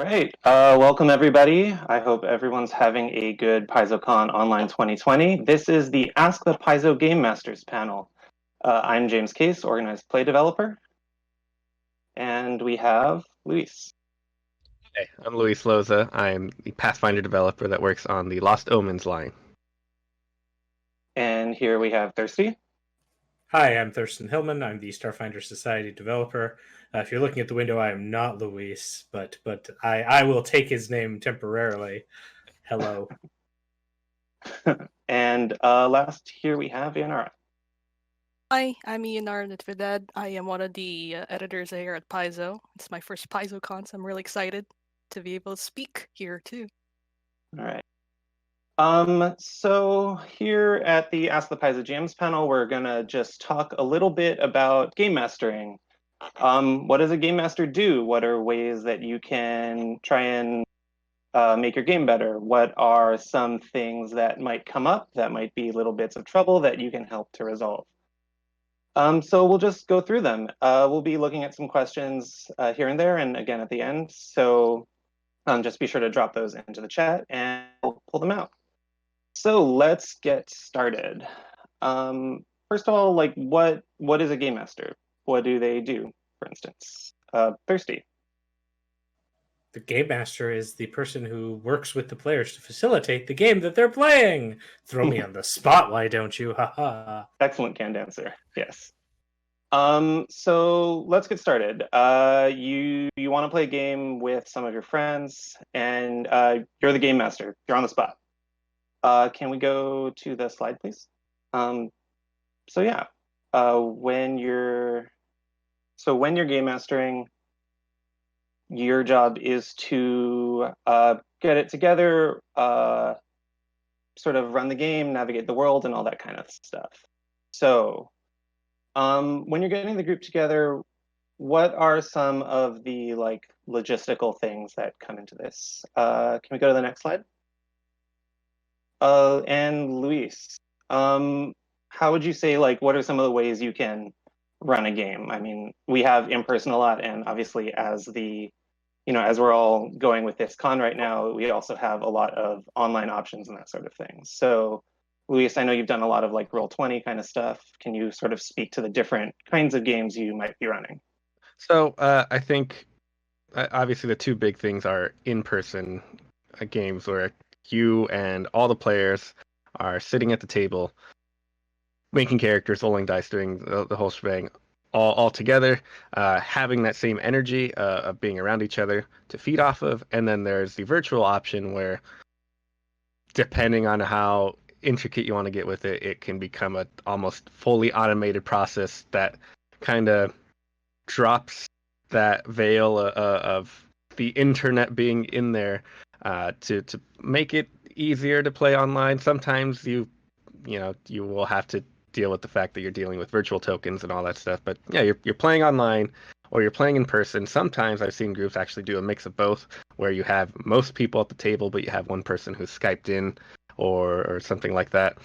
right. Welcome everybody. I hope everyone's having a good PaizoConOnline 2020. This is the Ask the Paizo Game Masters panel. I'm James Case, organized play developer, and we have Luis. Hey, I'm Luis Loza. I'm the Pathfinder developer that works on the Lost Omens line. And here we have Thirsty. Hi, I'm Thurston Hillman. I'm the Starfinder Society developer. If you're looking at the window, I am not Luis, but I will take his name temporarily. Hello. And last here we have Ianara. Hi, I'm Ianara Natividad. I am one of the editors here at Paizo. It's my first PaizoCon, so I'm really excited to be able to speak here too. All right. So here at the Ask the Paizo GMs panel, we're gonna just talk a little bit about game mastering. What does a game master do? What are ways that you can try and make your game better? What are some things that might come up that might be little bits of trouble that you can help to resolve? So we'll just go through them. We'll be looking at some questions here and there, and again at the end. So just be sure to drop those into the chat and we'll pull them out. So let's get started. First of all, like what is a game master? What do they do, for instance? Thirsty. The Game Master is the person who works with the players to facilitate the game that they're playing. Throw me on the spot, why don't you? Haha. Excellent canned answer. Yes. So let's get started. You want to play a game with some of your friends, and you're the game master. You're on the spot. Can we go to the slide, please? So yeah, when you're game mastering, your job is to get it together, sort of run the game, navigate the world, and all that kind of stuff. So when you're getting the group together, what are some of the like logistical things that come into this? Can we go to the next slide? And Luis, how would you say, like, what are some of the ways you can run a game? I mean, we have in-person a lot, and obviously as as we're all going with this con right now, we also have a lot of online options and that sort of thing. So Luis, I know you've done a lot of like Roll20 kind of stuff. Can you sort of speak to the different kinds of games you might be running? So I think obviously the two big things are in-person games where you and all the players are sitting at the table, making characters, rolling dice, doing the whole shebang all together, having that same energy of being around each other to feed off of. And then there's the virtual option where, depending on how intricate you want to get with it, it can become a almost fully automated process that kind of drops that veil of the internet being in there to make it easier to play online. Sometimes you will have to deal with the fact that you're dealing with virtual tokens and all that stuff. But yeah, you're playing online or you're playing in person. Sometimes I've seen groups actually do a mix of both, where you have most people at the table, but you have one person who's Skyped in or something like that.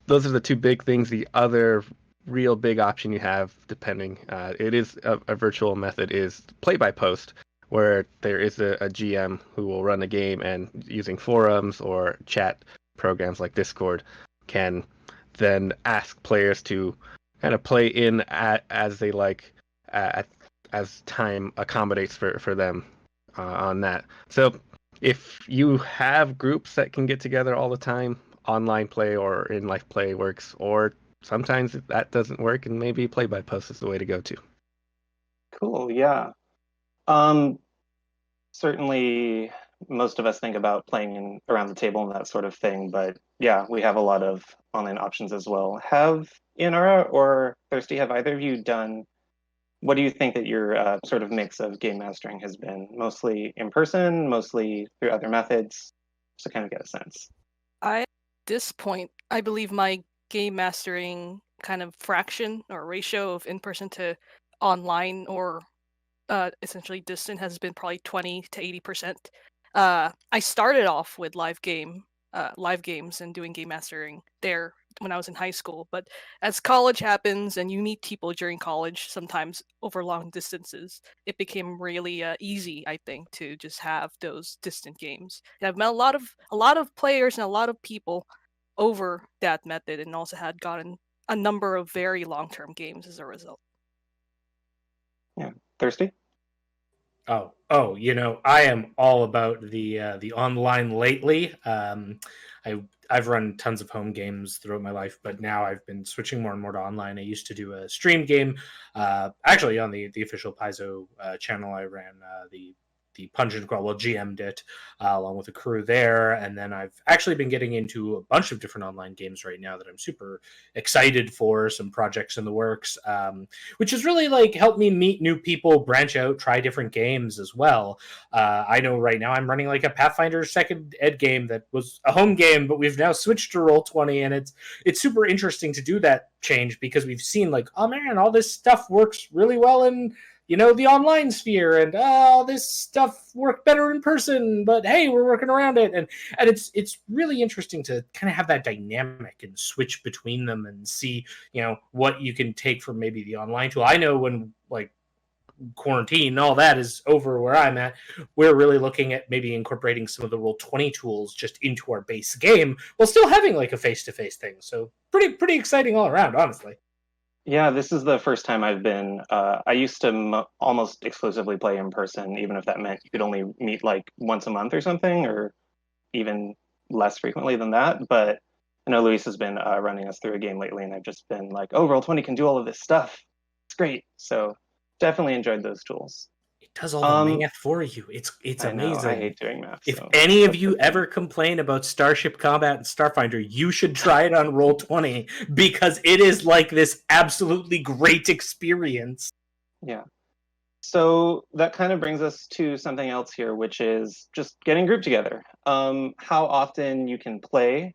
Those are the two big things. The other real big option you have, depending, it is a virtual method, is play by post, where there is a GM who will run a game and using forums or chat programs like Discord can then ask players to kind of play in as they like, as time accommodates for them on that. So if you have groups that can get together all the time, online play or in life play works, or sometimes that doesn't work and maybe play by post is the way to go to. Cool, yeah. Certainly most of us think about playing around the table and that sort of thing, but yeah, we have a lot of online options as well. Have Ianara or Thirsty, have either of you done, what do you think that your sort of mix of game mastering has been? Mostly in person, mostly through other methods? Just to kind of get a sense. At this point, I believe my game mastering kind of fraction or ratio of in-person to online or essentially distant has been probably 20 to 80%. I started off with live games and doing game mastering there when I was in high school. But as college happens and you meet people during college, sometimes over long distances, it became really easy, I think, to just have those distant games. And I've met a lot of players and a lot of people over that method, and also had gotten a number of very long-term games as a result. Yeah, Thirsty. Oh, I am all about the online lately. I've run tons of home games throughout my life, but now I've been switching more and more to online. I used to do a stream game, actually on the official Paizo channel. I ran the Pungent Crawl, well, GM'd it along with a crew there, and then I've actually been getting into a bunch of different online games right now that I'm super excited for. Some projects in the works, which has really like helped me meet new people, branch out, try different games as well. I know right now I'm running like a Pathfinder second ed game that was a home game, but we've now switched to Roll20, and it's super interesting to do that change because we've seen like, oh man, all this stuff works really well in the online sphere, and this stuff worked better in person, but hey, we're working around it. And it's really interesting to kind of have that dynamic and switch between them and see, what you can take from maybe the online tool. I know when like quarantine and all that is over where I'm at, we're really looking at maybe incorporating some of the Roll20 tools just into our base game while still having like a face-to-face thing. So pretty exciting all around, honestly. Yeah, this is the first time I've been. I used to almost exclusively play in person, even if that meant you could only meet like once a month or something, or even less frequently than that. But I know Luis has been running us through a game lately, and I've just been like, oh, Roll20 can do all of this stuff. It's great. So definitely enjoyed those tools. It does all the math for you. It's I amazing. know, I hate doing math. If any of you ever complain about Starship Combat and Starfinder, you should try it on Roll20 because it is like this absolutely great experience. Yeah. So that kind of brings us to something else here, which is just getting grouped together. How often you can play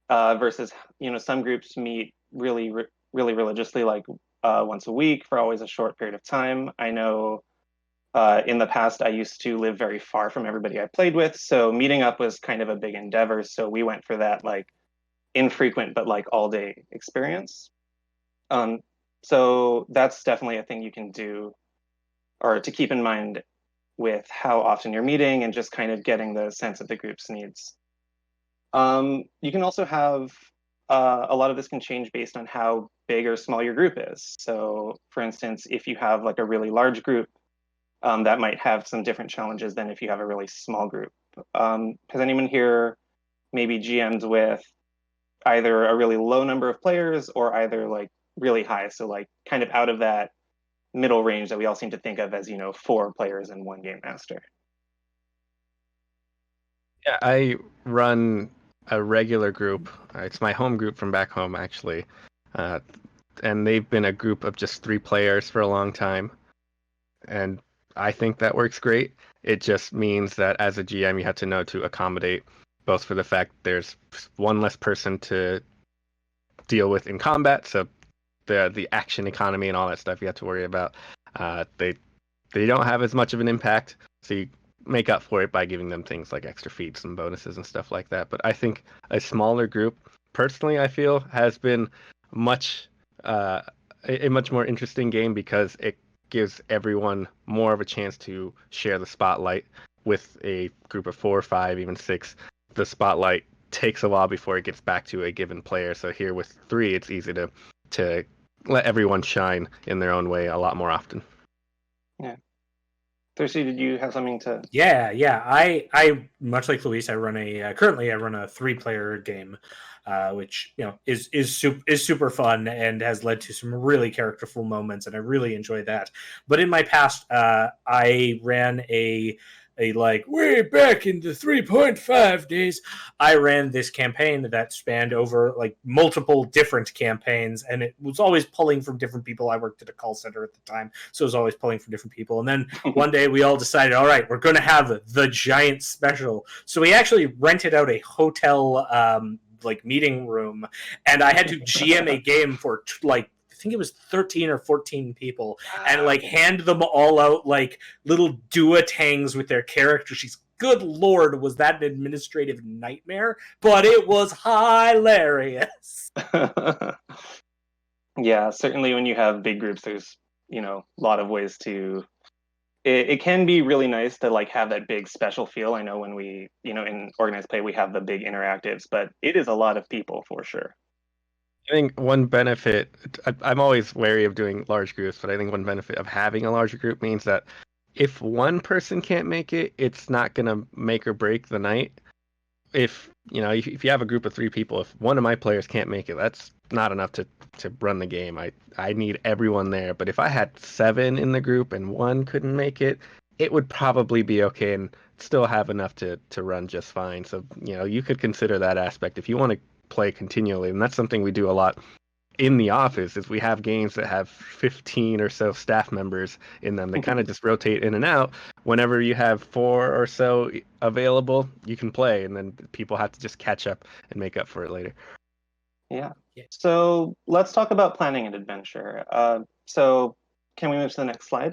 versus, some groups meet really religiously, like once a week for always a short period of time. I know in the past, I used to live very far from everybody I played with, so meeting up was kind of a big endeavor. So we went for that like infrequent but like all day experience. So that's definitely a thing you can do, or to keep in mind with how often you're meeting and just kind of getting the sense of the group's needs. You can also have a lot of this can change based on how big or small your group is. So for instance, if you have like a really large group, that might have some different challenges than if you have a really small group. Has anyone here maybe GM'd with either a really low number of players or either like really high? So like kind of out of that middle range that we all seem to think of as, 4 players and 1 game master. Yeah, I run a regular group. It's my home group from back home, actually. And they've been a group of just 3 players for a long time. And I think that works great. It just means that as a GM, you have to know to accommodate both for the fact there's one less person to deal with in combat, so the action economy and all that stuff you have to worry about. They don't have as much of an impact, so you make up for it by giving them things like extra feats and bonuses and stuff like that. But I think a smaller group, personally, I feel has been a much more interesting game because it gives everyone more of a chance to share the spotlight. With a group of 4 or 5, even 6, the spotlight takes a while before it gets back to a given player. So here with 3, it's easy to let everyone shine in their own way a lot more often. Yeah. Thirsty, did you have something to? Yeah. I much like Luis, currently I run a 3-player game, which is super fun and has led to some really characterful moments, and I really enjoy that. But in my past, I ran a like way back in the 3.5 days, I ran this campaign that spanned over like multiple different campaigns, and it was always pulling from different people. I worked at a call center at the time, so it was always pulling from different people. And then one day we all decided, all right, we're going to have the giant special. So we actually rented out a hotel like meeting room, and I had to GM a game for like think it was 13 or 14 people, and like hand them all out like little duotangs with their character sheets. Good Lord, was that an administrative nightmare? But it was hilarious. Yeah, certainly when you have big groups, there's, a lot of ways to. It can be really nice to like have that big special feel. I know when we, in organized play, we have the big interactives, but it is a lot of people for sure. I think one benefit, I'm always wary of doing large groups, but I think one benefit of having a larger group means that if one person can't make it, it's not going to make or break the night. If you have a group of 3 people, if one of my players can't make it, that's not enough to run the game. I need everyone there. But if I had 7 in the group and one couldn't make it, it would probably be okay and still have enough to run just fine. So, you could consider that aspect if you want to play continually. And that's something we do a lot in the office is we have games that have 15 or so staff members in them. They kind of just rotate in and out. Whenever you have 4 or so available, you can play, and then people have to just catch up and make up for it later. Yeah. So let's talk about planning an adventure. So can we move to the next slide?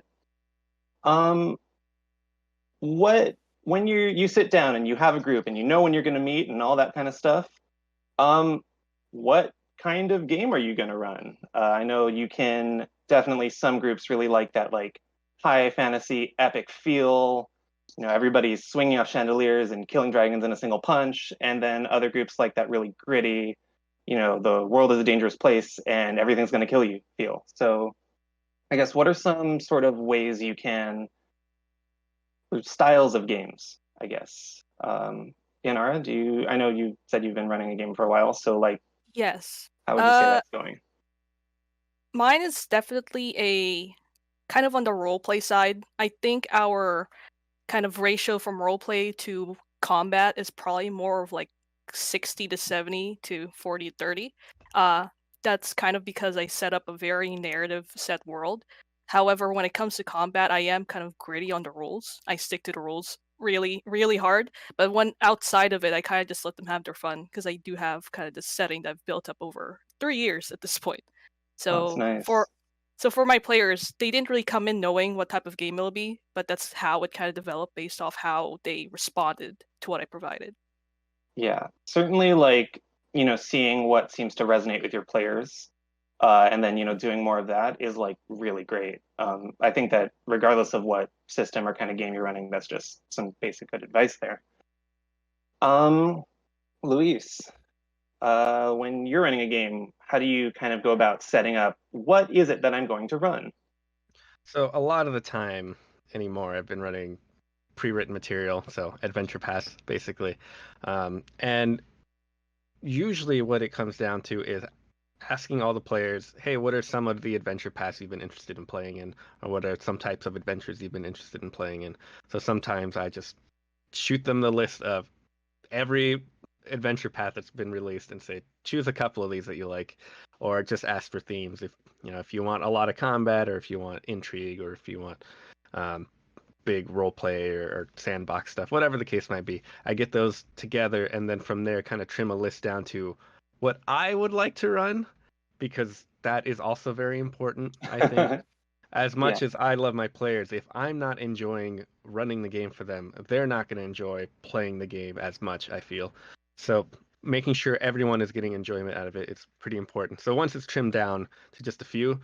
When you sit down and you have a group and you know when you're going to meet and all that kind of stuff, what kind of game are you going to run? I know you can definitely, some groups really like that like high fantasy epic feel, everybody's swinging off chandeliers and killing dragons in a single punch, and then other groups like that really gritty, the world is a dangerous place and everything's going to kill you feel. So I guess what are some sort of ways you can, styles of games, I guess. Ianara, I know you said you've been running a game for a while, so like, Yes. how would you say that's going? Mine is definitely a kind of on the roleplay side. I think our kind of ratio from roleplay to combat is probably more of like 60 to 70 to 40 to 30. That's kind of because I set up a very narrative set world. However, when it comes to combat, I am kind of gritty on the rules. I stick to the rules really, really hard. But when outside of it, I kind of just let them have their fun because I do have kind of this setting that I've built up over 3 years at this point. That's So nice. for my players, they didn't really come in knowing what type of game it'll be, but that's how it kind of developed based off how they responded to what I provided. Yeah, certainly like, seeing what seems to resonate with your players, and then, doing more of that is like really great. I think that regardless of what system or kind of game you're running, that's just some basic good advice there. Luis, when you're running a game, how do you kind of go about setting up, what is it that I'm going to run? So a lot of the time anymore, I've been running pre-written material, so adventure paths basically. And usually what it comes down to is asking all the players, hey, what are some of the adventure paths you've been interested in playing in? Or what are some types of adventures you've been interested in playing in? So sometimes I just shoot them the list of every adventure path that's been released and say, choose a couple of these that you like, or just ask for themes. If you want a lot of combat, or if you want intrigue, or if you want big role play or sandbox stuff, whatever the case might be, I get those together, and then from there kind of trim a list down to what I would like to run, because that is also very important, I think. As much as I love my players, if I'm not enjoying running the game for them, they're not going to enjoy playing the game as much, I feel. So making sure everyone is getting enjoyment out of it is pretty important. So once it's trimmed down to just a few,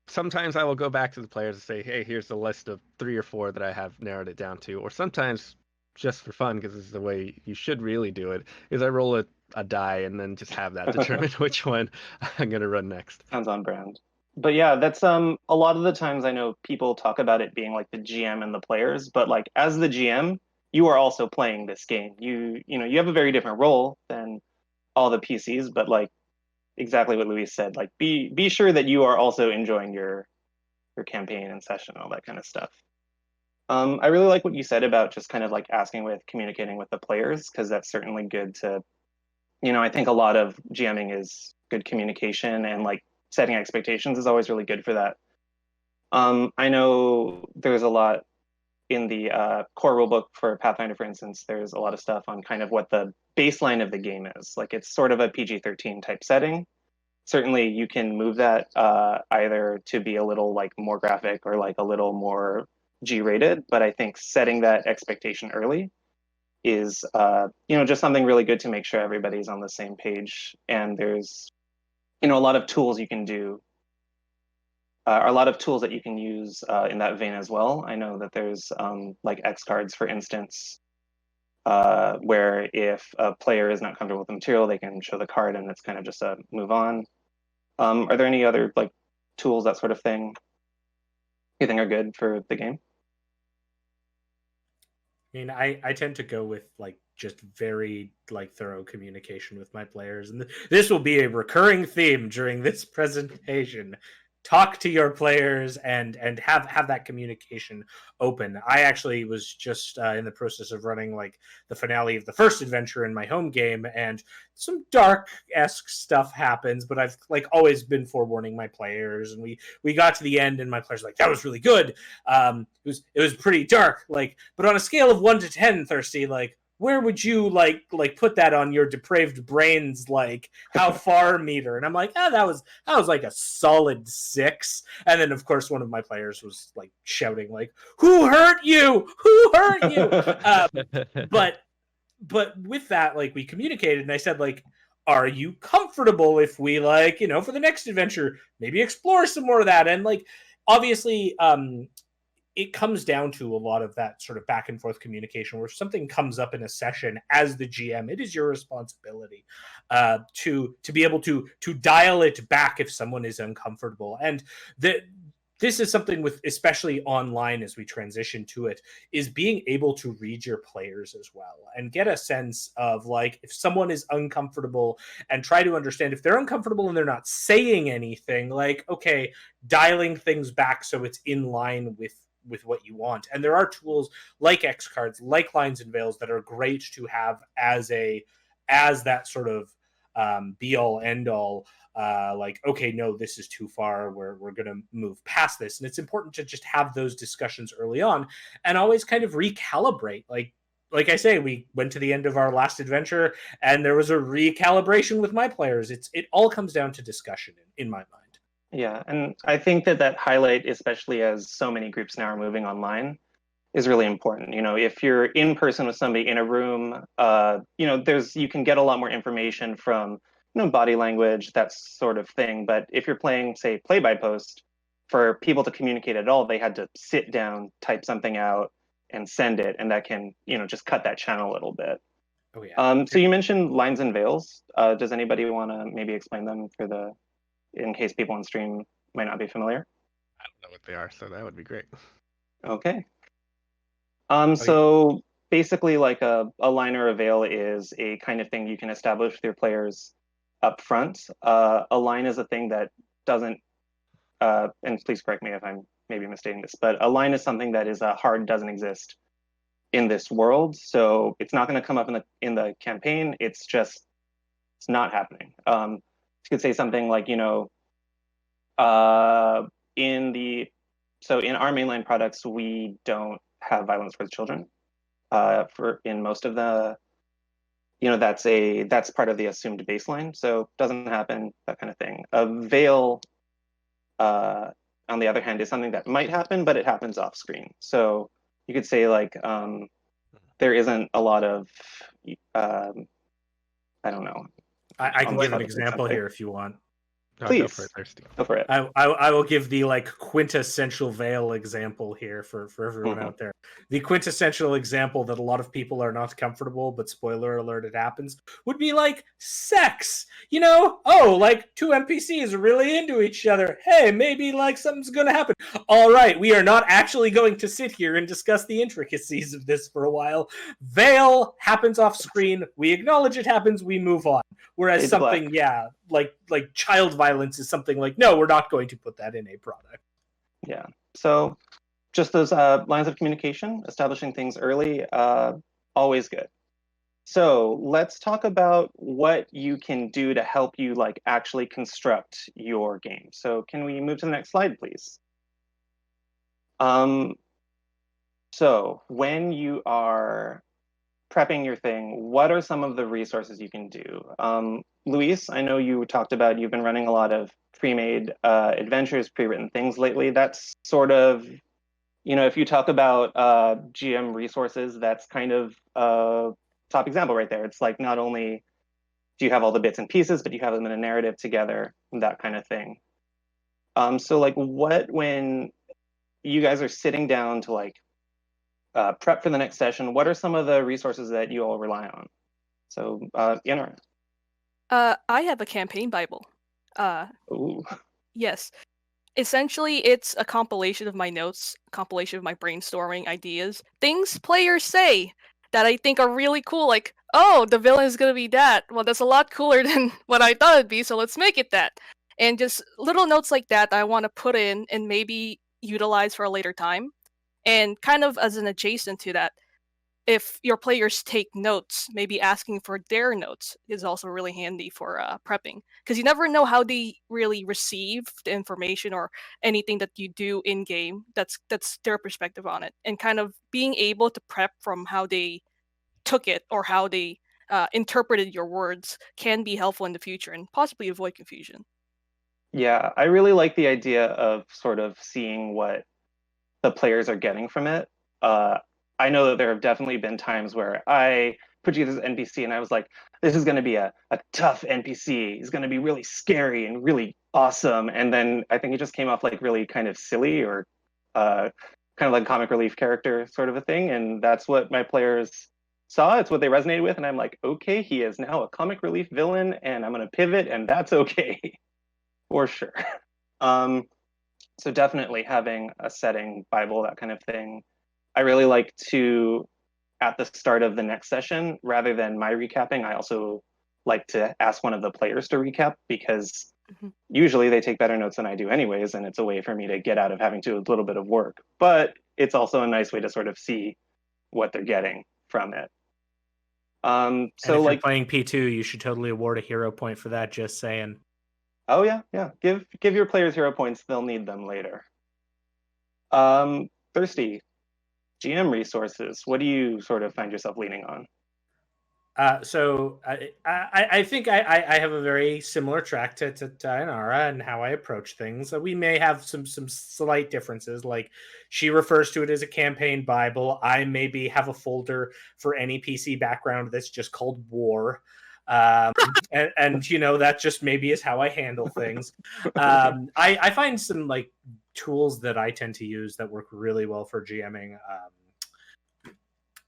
sometimes I will go back to the players and say, hey, here's the list of 3 or 4 that I have narrowed it down to. Or sometimes, just for fun, because this is the way you should really do it, is I roll a die and then just have that determine which one I'm going to run next. Sounds on brand. But yeah, that's a lot of the times I know people talk about it being like the GM and the players, but like as the GM, you are also playing this game. You have a very different role than all the PCs, but like exactly what Luis said, like be sure that you are also enjoying your campaign and session, all that kind of stuff. I really like what you said about just kind of like communicating with the players, because that's certainly good to, I think a lot of GMing is good communication, and like setting expectations is always really good for that. I know there's a lot in the core rulebook for Pathfinder, for instance. There's a lot of stuff on kind of what the baseline of the game is. Like it's sort of a PG-13 type setting. certainly you can move that either to be a little like more graphic or like a little more G-rated, but I think setting that expectation early is just something really good to make sure everybody's on the same page. And there's a lot of tools you can do, a lot of tools that you can use in that vein as well. I know that there's like X cards, for instance, where if a player is not comfortable with the material, they can show the card and it's kind of just a move on. Are there any other like tools, that sort of thing, you think are good for the game? I mean, I tend to go with like just very like thorough communication with my players, and this will be a recurring theme during this presentation. Talk to your players and have that communication open. I actually was just in the process of running like the finale of the first adventure in my home game, and some dark-esque stuff happens, but I've like always been forewarning my players, and we got to the end and my players were like, that was really good. It was pretty dark, like, but on a scale of 1 to 10, Thirsty, like, where would you like put that on your depraved brains, like how far meter? And I'm like, that was like a solid 6. And then of course one of my players was like shouting like, who hurt you, but with that, like, we communicated and I said, like, are you comfortable if we, like, for the next adventure maybe explore some more of that? And like, obviously it comes down to a lot of that sort of back and forth communication where if something comes up in a session, as the GM, it is your responsibility to be able to dial it back if someone is uncomfortable. And this is something with, especially online as we transition to it, is being able to read your players as well and get a sense of like, if someone is uncomfortable, and try to understand if they're uncomfortable and they're not saying anything, like, okay, dialing things back so it's in line with what you want. And there are tools like X cards, like lines and veils, that are great to have as that sort of be all end all. Like, okay, no, this is too far. We're going to move past this. And it's important to just have those discussions early on and always kind of recalibrate. Like I say, we went to the end of our last adventure and there was a recalibration with my players. It all comes down to discussion in my mind. Yeah, and I think that highlight, especially as so many groups now are moving online, is really important. If you're in person with somebody in a room, you can get a lot more information from, body language, that sort of thing. But if you're playing, say, play by post, for people to communicate at all, they had to sit down, type something out, and send it, and that can, just cut that channel a little bit. Oh yeah. So you mentioned lines and veils. Does anybody want to maybe explain them in case people on stream might not be familiar? I don't know what they are, so that would be great. Okay. So basically, like a line or a veil is a kind of thing you can establish with your players up front. A line is a thing that doesn't, and please correct me if I'm maybe misstating this, but a line is something that is hard, doesn't exist in this world. So it's not going to come up in the campaign. It's not happening. You could say something like, in our mainline products, we don't have violence towards children. In most of the, that's part of the assumed baseline. So doesn't happen, that kind of thing. A veil, on the other hand, is something that might happen, but it happens off screen. So you could say like, there isn't a lot of, I don't know. I can give an example here if you want. Please. Go for it, Thirsty. Go for it. I will give the like quintessential veil example here for everyone out there. The quintessential example that a lot of people are not comfortable, but spoiler alert, it happens, would be like sex. Like 2 NPCs are really into each other. Hey, maybe like something's gonna happen. All right, we are not actually going to sit here and discuss the intricacies of this for a while. Veil happens off screen. We acknowledge it happens. We move on. Whereas It's something, black. like child violence is something like, no, we're not going to put that in a product. Yeah. So just those lines of communication, establishing things early, always good. So let's talk about what you can do to help you like actually construct your game. So can we move to the next slide, please? So when you are prepping your thing, what are some of the resources you can do? Luis, I know you talked about you've been running a lot of pre-made adventures, pre-written things lately. That's sort of, if you talk about GM resources, that's kind of a top example right there. It's like not only do you have all the bits and pieces, but you have them in a narrative together, that kind of thing. So like when you guys are sitting down to like prep for the next session, what are some of the resources that you all rely on? So, Ianara. I have a campaign Bible. Ooh. Yes. Essentially, it's a compilation of my notes, compilation of my brainstorming ideas, things players say that I think are really cool, like, oh, the villain is gonna be that. Well, that's a lot cooler than what I thought it'd be, so let's make it that. And just little notes like that I want to put in and maybe utilize for a later time. And kind of as an adjacent to that, if your players take notes, maybe asking for their notes is also really handy for prepping, because you never know how they really receive the information or anything that you do in game. That's their perspective on it, and kind of being able to prep from how they took it or how they interpreted your words can be helpful in the future and possibly avoid confusion. Yeah, I really like the idea of sort of seeing what the players are getting from it. I know that there have definitely been times where I put together this NPC and I was like, this is going to be a tough NPC. He's going to be really scary and really awesome. And then I think it just came off like really kind of silly or kind of like comic relief character sort of a thing. And that's what my players saw. It's what they resonated with. And I'm like, okay, he is now a comic relief villain and I'm going to pivot and that's okay for sure. So definitely having a setting, Bible, that kind of thing. I really like to, at the start of the next session, rather than my recapping, I also like to ask one of the players to recap because usually they take better notes than I do anyways, and it's a way for me to get out of having to do a little bit of work. But it's also a nice way to sort of see what they're getting from it. So if like playing P2, you should totally award a hero point for that, just saying. Oh yeah. Give your players hero points, they'll need them later. Thirsty. GM resources, what do you sort of find yourself leaning on? So I think I have a very similar track to Ianara and how I approach things. We may have some slight differences. Like she refers to it as a campaign Bible. I maybe have a folder for any PC background that's just called War. And that just maybe is how I handle things. I find some like tools that I tend to use that work really well for GMing.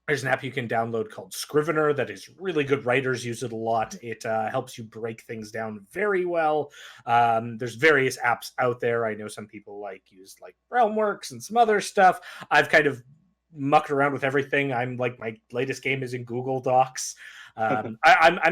There's an app you can download called Scrivener that is really good. Writers use it a lot. It helps you break things down very well. There's various apps out there. I know some people use Realmworks and some other stuff. I've kind of mucked around with everything. I'm like, my latest game is in Google Docs. I'm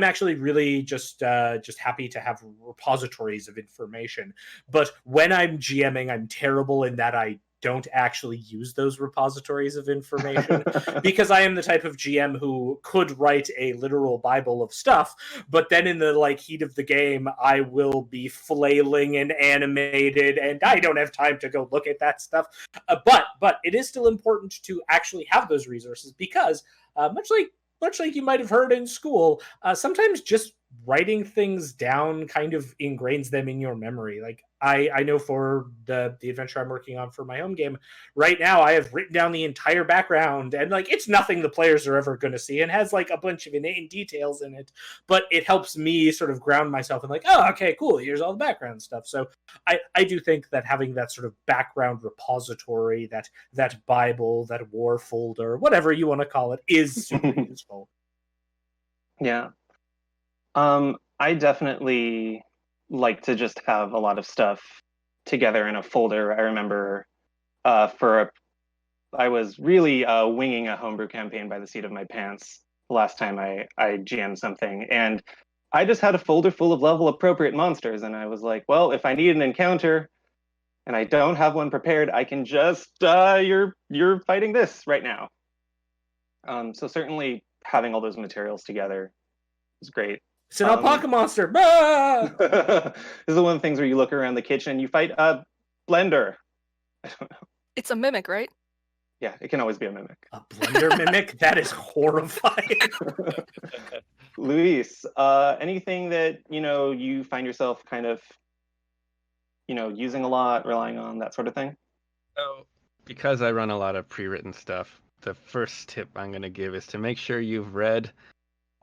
actually really just happy to have repositories of information. But when I'm GMing, I'm terrible in that I don't actually use those repositories of information because I am the type of GM who could write a literal Bible of stuff, but then in the heat of the game, I will be flailing and animated, and I don't have time to go look at that stuff. But it is still important to actually have those resources because much like you might have heard in school, sometimes just writing things down kind of ingrains them in your memory. Like I know for the adventure I'm working on for my home game right now, I have written down the entire background, and it's nothing the players are ever going to see and has a bunch of inane details in it, but it helps me sort of ground myself and oh, okay, cool, here's all the background stuff. So I do think that having that sort of background repository, that Bible, that war folder, whatever you want to call it, is super useful. Yeah. I definitely like to just have a lot of stuff together in a folder. I remember I was really winging a homebrew campaign by the seat of my pants the last time I GM'd something, and I just had a folder full of level appropriate monsters, and I was like, well, if I need an encounter and I don't have one prepared, I can just you're fighting this right now. So certainly having all those materials together is great. It's an alpaca monster. This is one of the things where you look around the kitchen and you fight a blender. I don't know. It's a mimic, right? Yeah, it can always be a mimic. A blender mimic? That is horrifying. Luis, anything that, you find yourself kind of, using a lot, relying on, that sort of thing? So, because I run a lot of pre-written stuff, the first tip I'm going to give is to make sure you've read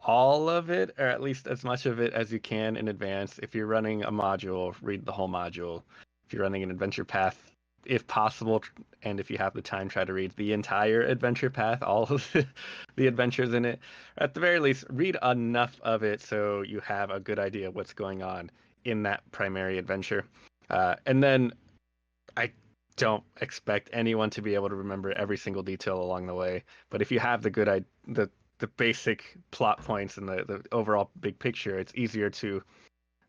all of it, or at least as much of it as you can in advance. If you're running a module, read the whole module. If you're running an adventure path, if possible, and if you have the time, try to read the entire adventure path, all of the adventures in it. At the very least, read enough of it so you have a good idea of what's going on in that primary adventure. And then I don't expect anyone to be able to remember every single detail along the way, but if you have the basic plot points and the overall big picture, it's easier to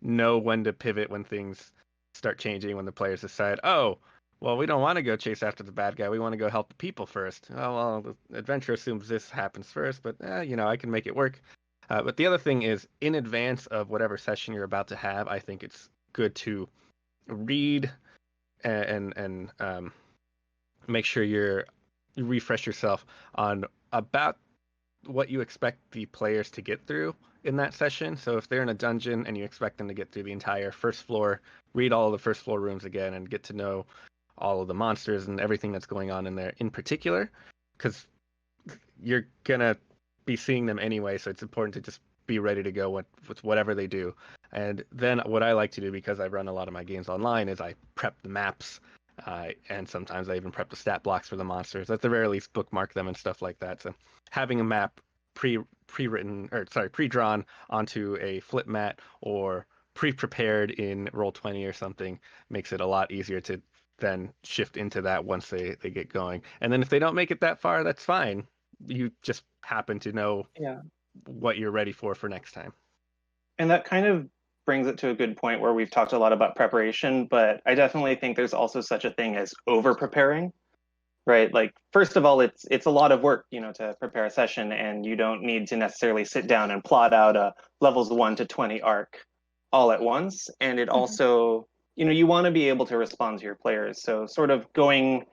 know when to pivot when things start changing, when the players decide, oh, well, we don't want to go chase after the bad guy. We want to go help the people first. Oh, well, the adventure assumes this happens first, but, I can make it work. But the other thing is, in advance of whatever session you're about to have, I think it's good to read and make sure you refresh yourself on about what you expect the players to get through in that session. So if they're in a dungeon and you expect them to get through the entire first floor, read all of the first floor rooms again and get to know all of the monsters and everything that's going on in there in particular, because you're gonna be seeing them anyway, so it's important to just be ready to go with whatever they do. And then what I like to do, because I run a lot of my games online, is I prep the maps, and sometimes I even prep the stat blocks for the monsters. At the very least, bookmark them and stuff like that. So having a map pre-drawn onto a flip mat or pre-prepared in Roll20 or something makes it a lot easier to then shift into that once they get going. And then if they don't make it that far, that's fine. You just happen to know what you're ready for next time. And that kind of brings it to a good point where we've talked a lot about preparation, but I definitely think there's also such a thing as over preparing, right? Like, first of all, it's a lot of work, to prepare a session, and you don't need to necessarily sit down and plot out a levels 1 to 20 arc all at once. And it also, you want to be able to respond to your players. So sort of going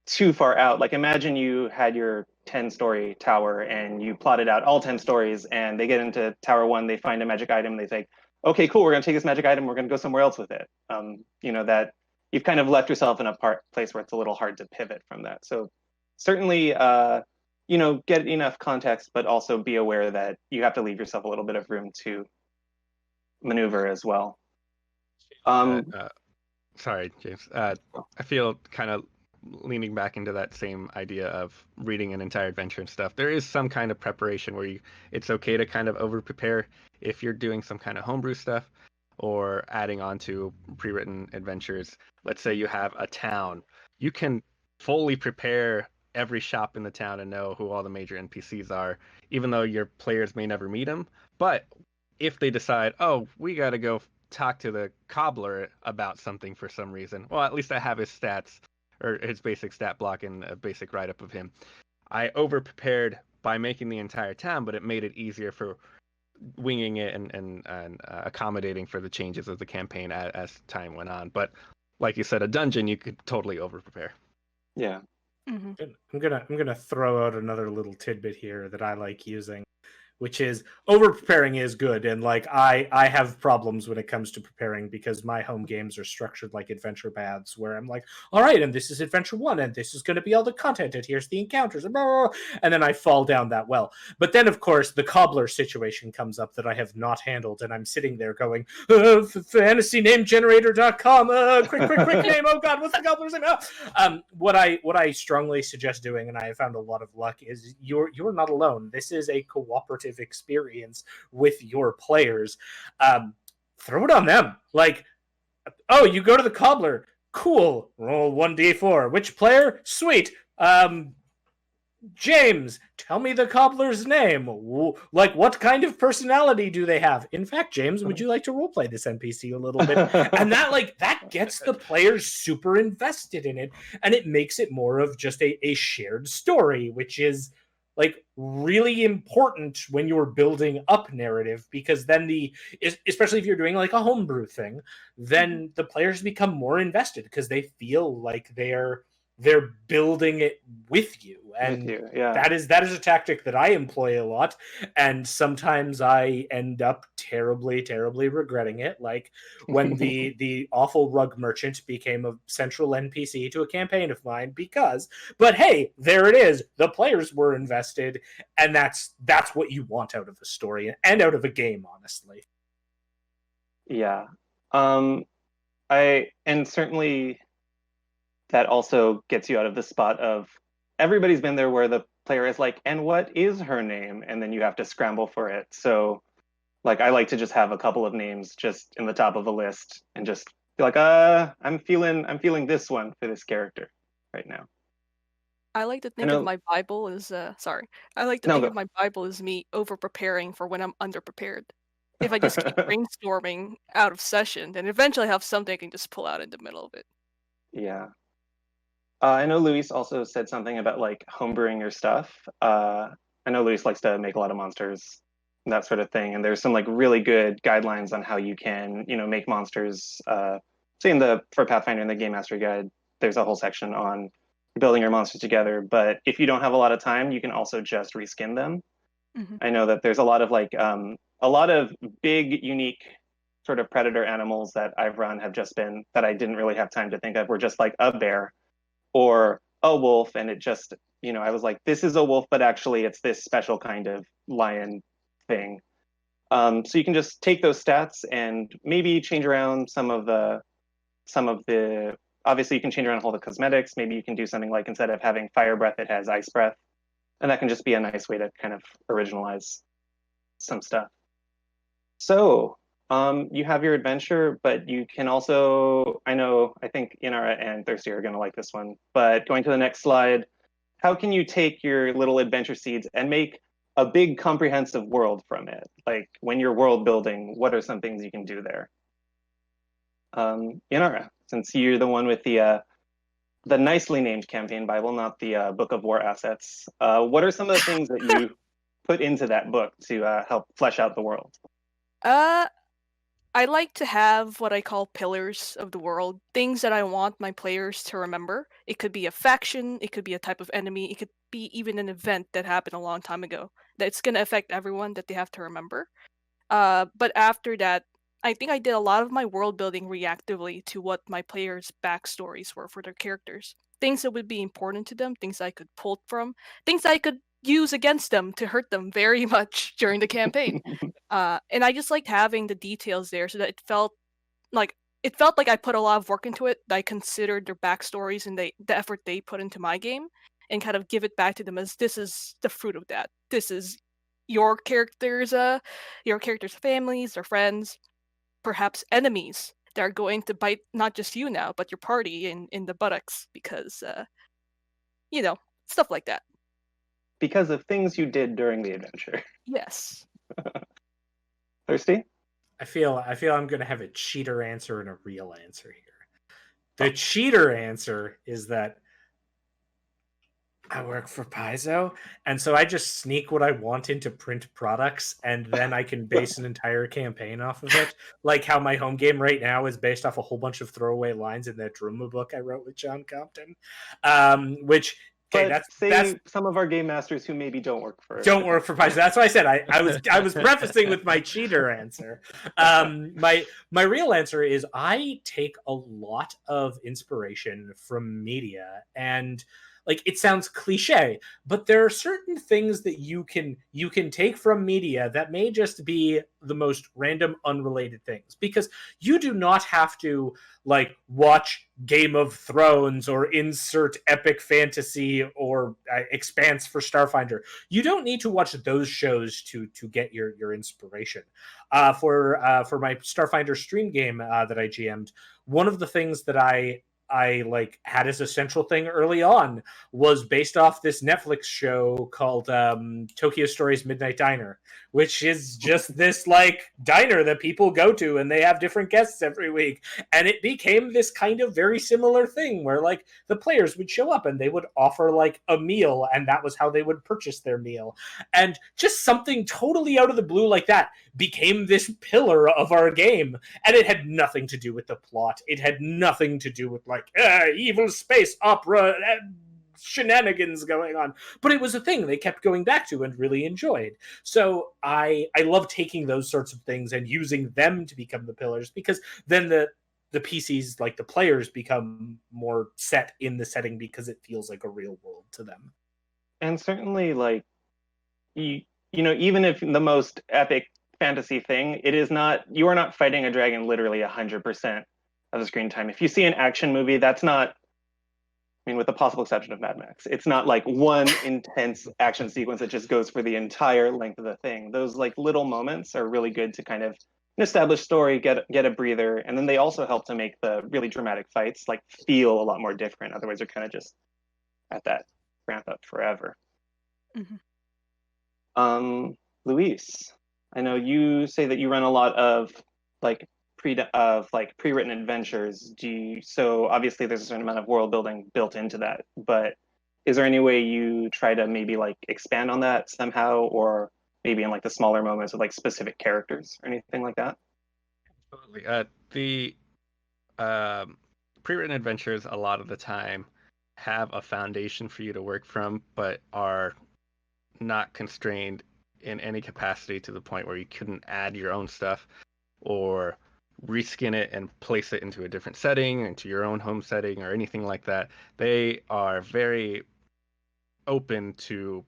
too far out, like imagine you had your 10-story tower and you plotted out all 10 stories, and they get into tower 1, they find a magic item, they think, okay, cool, we're going to take this magic item, we're going to go somewhere else with it. That you've kind of left yourself in a place where it's a little hard to pivot from that. So certainly, get enough context, but also be aware that you have to leave yourself a little bit of room to maneuver as well. Sorry, James. I feel kind of leaning back into that same idea of reading an entire adventure and stuff. There is some kind of preparation where it's okay to kind of over prepare if you're doing some kind of homebrew stuff or adding on to pre-written adventures. Let's say you have a town. You can fully prepare every shop in the town and know who all the major NPCs are, even though your players may never meet them. But if they decide, oh, we got to go talk to the cobbler about something for some reason, well, at least I have his stats or his basic stat block and a basic write-up of him. I over-prepared by making the entire town, but it made it easier for winging it and accommodating for the changes of the campaign as time went on. But like you said, a dungeon, you could totally over-prepare. Yeah. I'm gonna throw out another little tidbit here that I like using, which is over preparing is good. And like I have problems when it comes to preparing because my home games are structured like adventure paths where I'm like, all right, and this is adventure 1 and this is going to be all the content and here's the encounters and, blah, blah, blah, and then I fall down that well. But then of course the cobbler situation comes up that I have not handled and I'm sitting there going, fantasynamegenerator.com, quick name, oh god, what's the cobbler's name? What I strongly suggest doing, and I have found a lot of luck, is you're not alone. This is a cooperative experience with your players. Throw it on them. Like, oh, you go to the cobbler, cool, roll 1d4. Which player? Sweet. James, tell me the cobbler's name. Like, what kind of personality do they have? In fact, James, would you like to roleplay this NPC a little bit? And that gets the players super invested in it, and it makes it more of just a shared story, which is like really important when you're building up narrative, because then especially if you're doing like a homebrew thing, then the players become more invested because they feel like they're they're building it with you. And With you, yeah. that is a tactic that I employ a lot, and sometimes I end up terribly regretting it, like when the awful rug merchant became a central NPC to a campaign of mine, but hey, there it is, the players were invested, and that's what you want out of a story and out of a game, honestly. Yeah. And certainly that also gets you out of the spot of everybody's been there where the player is like, and what is her name? And then you have to scramble for it. So like, I like to just have a couple of names just in the top of a list and just be like, I'm feeling this one for this character right now. I like to think of my Bible as I like to think of my Bible as me over preparing for when I'm underprepared. If I just keep brainstorming out of session, then eventually I have something I can just pull out in the middle of it. Yeah. I know Luis also said something about like homebrewing your stuff. I know Luis likes to make a lot of monsters and that sort of thing. And there's some like really good guidelines on how you can, make monsters. Say for Pathfinder in the Game Mastery Guide, there's a whole section on building your monsters together. But if you don't have a lot of time, you can also just reskin them. Mm-hmm. I know that there's a lot of big, unique sort of predator animals that I've run have just been that I didn't really have time to think of. Were just like a bear or a wolf, and it just, I was like, this is a wolf, but actually it's this special kind of lion thing. So you can just take those stats and maybe change around some of the obviously you can change around all the cosmetics. Maybe you can do something like instead of having fire breath, it has ice breath. And that can just be a nice way to kind of originalize some stuff. So you have your adventure, but you can also, I think Ianara and Thirsty are going to like this one, but going to the next slide, how can you take your little adventure seeds and make a big comprehensive world from it? Like when you're world building, what are some things you can do there? Ianara, since you're the one with the nicely named campaign Bible, not the Book of War assets, what are some of the things that you put into that book to help flesh out the world? I like to have what I call pillars of the world, things that I want my players to remember. It could be a faction, it could be a type of enemy, it could be even an event that happened a long time ago that's going to affect everyone that they have to remember. But after that, I think I did a lot of my world building reactively to what my players' backstories were for their characters. Things that would be important to them, things I could pull from, things I could use against them to hurt them very much during the campaign. And I just liked having the details there so that it felt like I put a lot of work into it. I considered their backstories and the effort they put into my game and kind of give it back to them as this is the fruit of that. This is your characters' families, their friends, perhaps enemies that are going to bite not just you now, but your party in the buttocks because, stuff like that. Because of things you did during the adventure. Yes. Thirsty? I feel I'm going to have a cheater answer and a real answer here. The cheater answer is that I work for Paizo, and so I just sneak what I want into print products, and then I can base an entire campaign off of it. Like how my home game right now is based off a whole bunch of throwaway lines in that Druma book I wrote with John Compton, which... Okay, that's some of our game masters who maybe don't work for Paizo. That's why I said I was prefacing with my cheater answer. My real answer is I take a lot of inspiration from media, and like it sounds cliche, but there are certain things that you can take from media that may just be the most random, unrelated things, because you do not have to like watch Game of Thrones or insert epic fantasy or Expanse for Starfinder. You don't need to watch those shows to get your inspiration. For my Starfinder stream game that I GM'd, one of the things that I like had as a central thing early on was based off this Netflix show called Tokyo Stories Midnight Diner, which is just this like diner that people go to and they have different guests every week. And it became this kind of very similar thing where like the players would show up and they would offer like a meal, and that was how they would purchase their meal. And just something totally out of the blue like that became this pillar of our game. And it had nothing to do with the plot. It had nothing to do with like like evil space opera shenanigans going on, but it was a thing they kept going back to and really enjoyed. So I love taking those sorts of things and using them to become the pillars, because then the PCs, like the players, become more set in the setting because it feels like a real world to them. And certainly, like, you know, even if the most epic fantasy thing, it is not, you are not fighting a dragon literally 100% of the screen time. If you see an action movie, that's not, I mean, with the possible exception of Mad Max, it's not like one intense action sequence that just goes for the entire length of the thing. Those like little moments are really good to kind of establish story, get a breather, and then they also help to make the really dramatic fights like feel a lot more different. Otherwise, they're kind of just at that ramp up forever. Mm-hmm. Luis, I know you say that you run a lot of like pre-written adventures. So obviously there's a certain amount of world building built into that, but is there any way you try to maybe like expand on that somehow, or maybe in like the smaller moments with like specific characters or anything like that? Absolutely. The pre-written adventures a lot of the time have a foundation for you to work from, but are not constrained in any capacity to the point where you couldn't add your own stuff or reskin it and place it into a different setting, into your own home setting or anything like that. They are very open to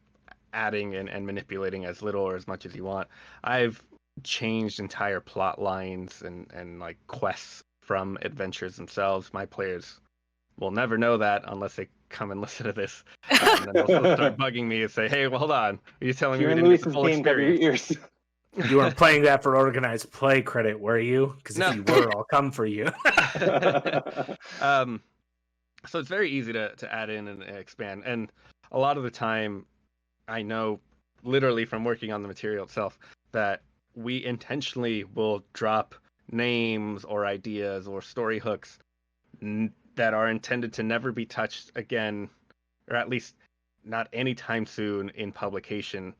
adding and manipulating as little or as much as you want. I've changed entire plot lines and like quests from adventures themselves. My players will never know that unless they come and listen to this. And then they'll start bugging me and say, "Hey, well, hold on. Are you telling me we didn't get the full experience?" Ears. You weren't playing that for organized play credit, were you? Because if you were, I'll come for you. So it's very easy to add in and expand. And a lot of the time, I know literally from working on the material itself that we intentionally will drop names or ideas or story hooks that are intended to never be touched again, or at least not anytime soon in publication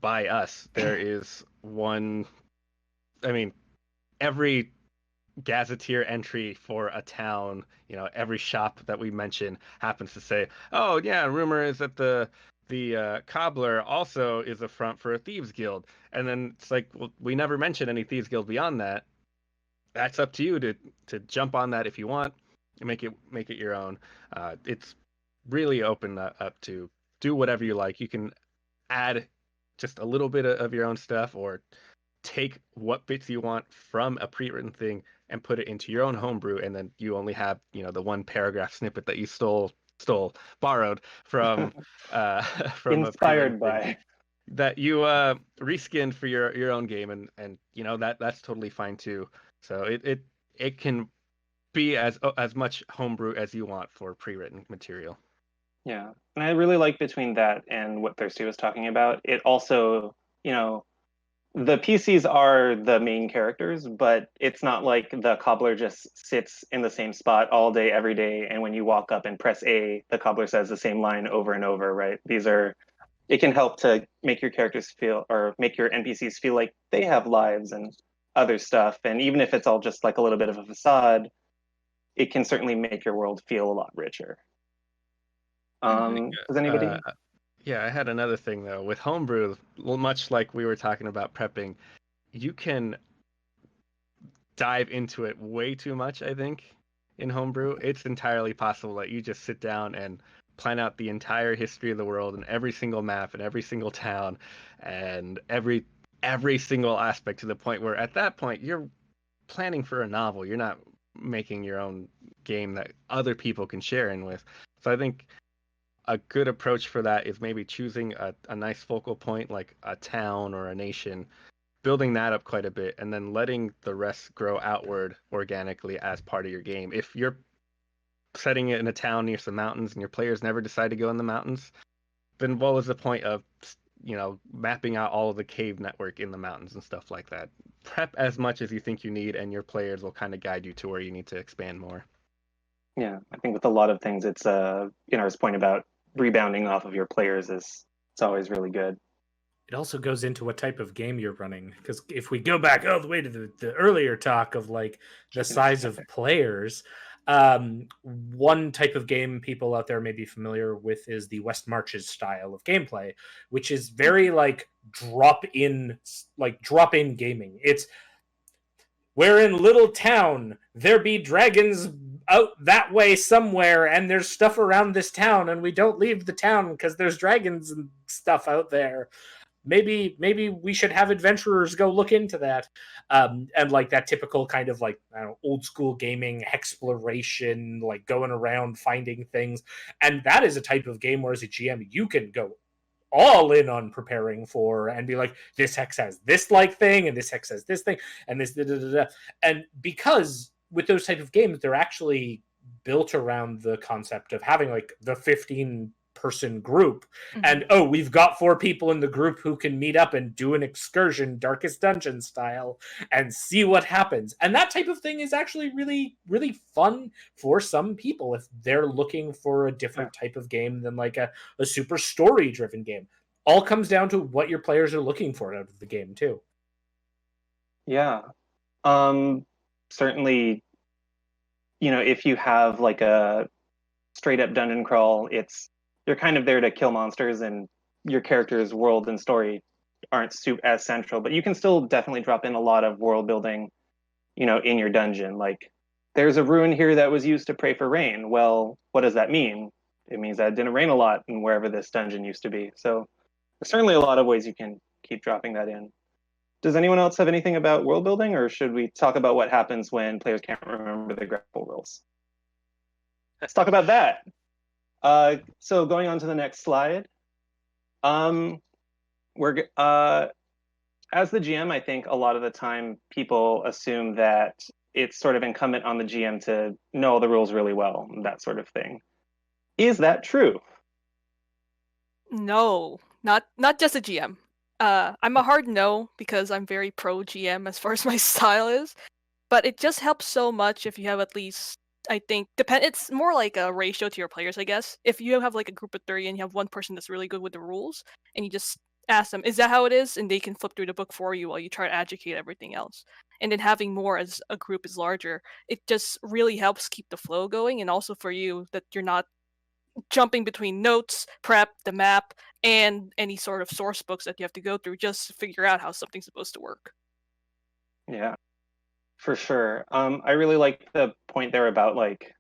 by us. There is one, I mean, every gazetteer entry for a town, you know, every shop that we mention happens to say, "Oh yeah, rumor is that the cobbler also is a front for a thieves guild." And then it's like, well, we never mention any thieves guild beyond that. That's up to you to jump on that if you want and make it your own. It's really open up to do whatever you like. You can add just a little bit of your own stuff, or take what bits you want from a pre-written thing and put it into your own homebrew, and then you only have, you know, the one paragraph snippet that you borrowed from from Inspired a by that you reskinned for your own game, and you know that's totally fine too. So it can be as much homebrew as you want for pre-written material. Yeah, and I really like between that and what Thirsty was talking about. It also, you know, the PCs are the main characters, but it's not like the cobbler just sits in the same spot all day, every day, and when you walk up and press A, the cobbler says the same line over and over, right? It can help to make your characters feel, or make your NPCs feel like they have lives and other stuff. And even if it's all just like a little bit of a facade, it can certainly make your world feel a lot richer. Does anybody? Yeah, I had another thing though with homebrew. Much like we were talking about prepping, you can dive into it way too much. I think in homebrew, it's entirely possible that you just sit down and plan out the entire history of the world and every single map and every single town and every single aspect, to the point where at that point you're planning for a novel. You're not making your own game that other people can share in with. So I think a good approach for that is maybe choosing a nice focal point, like a town or a nation, building that up quite a bit, and then letting the rest grow outward organically as part of your game. If you're setting it in a town near some mountains and your players never decide to go in the mountains, then what was the point of, you know, mapping out all of the cave network in the mountains and stuff like that? Prep as much as you think you need, and your players will kind of guide you to where you need to expand more. Yeah, I think with a lot of things, it's Ianara's point about rebounding off of your players it's always really good. It also goes into what type of game you're running, because if we go back all the way to the earlier talk of like the size of players, One type of game people out there may be familiar with is the West Marches style of gameplay, which is very like drop in gaming. It's, we're in little town, there be dragons out that way somewhere, and there's stuff around this town, and we don't leave the town because there's dragons and stuff out there. Maybe we should have adventurers go look into that. And like that typical kind of like, I don't know, old school gaming exploration, like going around finding things. And that is a type of game where as a GM, you can go all in on preparing for and be like, this hex has this like thing, and this hex has this thing, and this da-da-da-da. And because with those type of games, they're actually built around the concept of having like the 15-person group, and we've got 4 people in the group who can meet up and do an excursion, Darkest Dungeon style, and see what happens. And that type of thing is actually really, really fun for some people if they're looking for a different type of game than like a super story-driven game. All comes down to what your players are looking for out of the game, too. Yeah. Certainly, if you have like a straight-up dungeon crawl, you're kind of there to kill monsters, and your character's world and story aren't as central, but you can still definitely drop in a lot of world building, in your dungeon. Like, there's a rune here that was used to pray for rain. Well, what does that mean? It means that it didn't rain a lot in wherever this dungeon used to be. So there's certainly a lot of ways you can keep dropping that in. Does anyone else have anything about world building, or should we talk about what happens when players can't remember the grapple rules? Let's talk about that. So going on to the next slide, we're as the GM, I think a lot of the time people assume that it's sort of incumbent on the GM to know the rules really well, that sort of thing. Is that true? No, not just a GM. I'm a hard no because I'm very pro GM as far as my style is, but it just helps so much if you have at least, I think, it's more like a ratio to your players, I guess. If you have like a group of 3 and you have one person that's really good with the rules, and you just ask them, is that how it is? And they can flip through the book for you while you try to educate everything else. And then having more as a group is larger, it just really helps keep the flow going, and also for you that you're not jumping between notes, prep, the map, and any sort of source books that you have to go through just to figure out how something's supposed to work. Yeah, for sure. I really like the point there about like,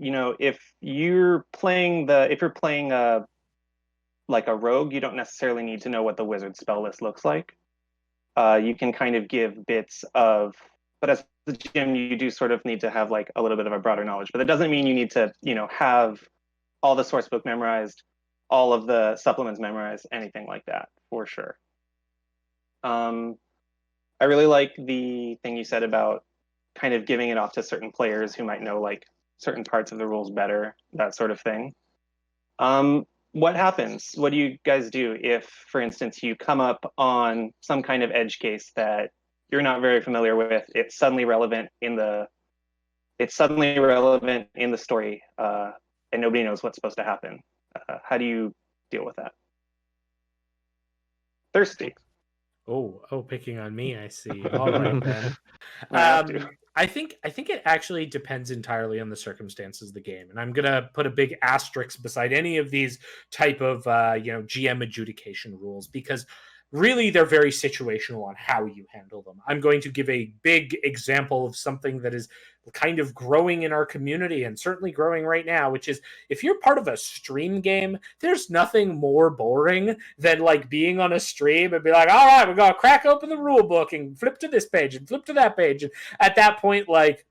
if you're playing like a rogue, you don't necessarily need to know what the wizard spell list looks like. You can kind of give bits of, but as the GM, you do sort of need to have like a little bit of a broader knowledge. But it doesn't mean you need to, have all the source book memorized, all of the supplements memorized, anything like that, for sure. I really like the thing you said about kind of giving it off to certain players who might know like certain parts of the rules better, that sort of thing. What happens? What do you guys do if, for instance, you come up on some kind of edge case that you're not very familiar with? It's suddenly relevant in the story, and nobody knows what's supposed to happen. How do you deal with that? Thirsty. Oh, picking on me, I see. All right, then. I think it actually depends entirely on the circumstances of the game, and I'm gonna put a big asterisk beside any of these type of GM adjudication rules, because really they're very situational on how you handle them. I'm going to give a big example of something that is kind of growing in our community, and certainly growing right now, which is if you're part of a stream game, there's nothing more boring than like being on a stream and be like, all right, we're gonna crack open the rule book and flip to this page and flip to that page, and at that point, like,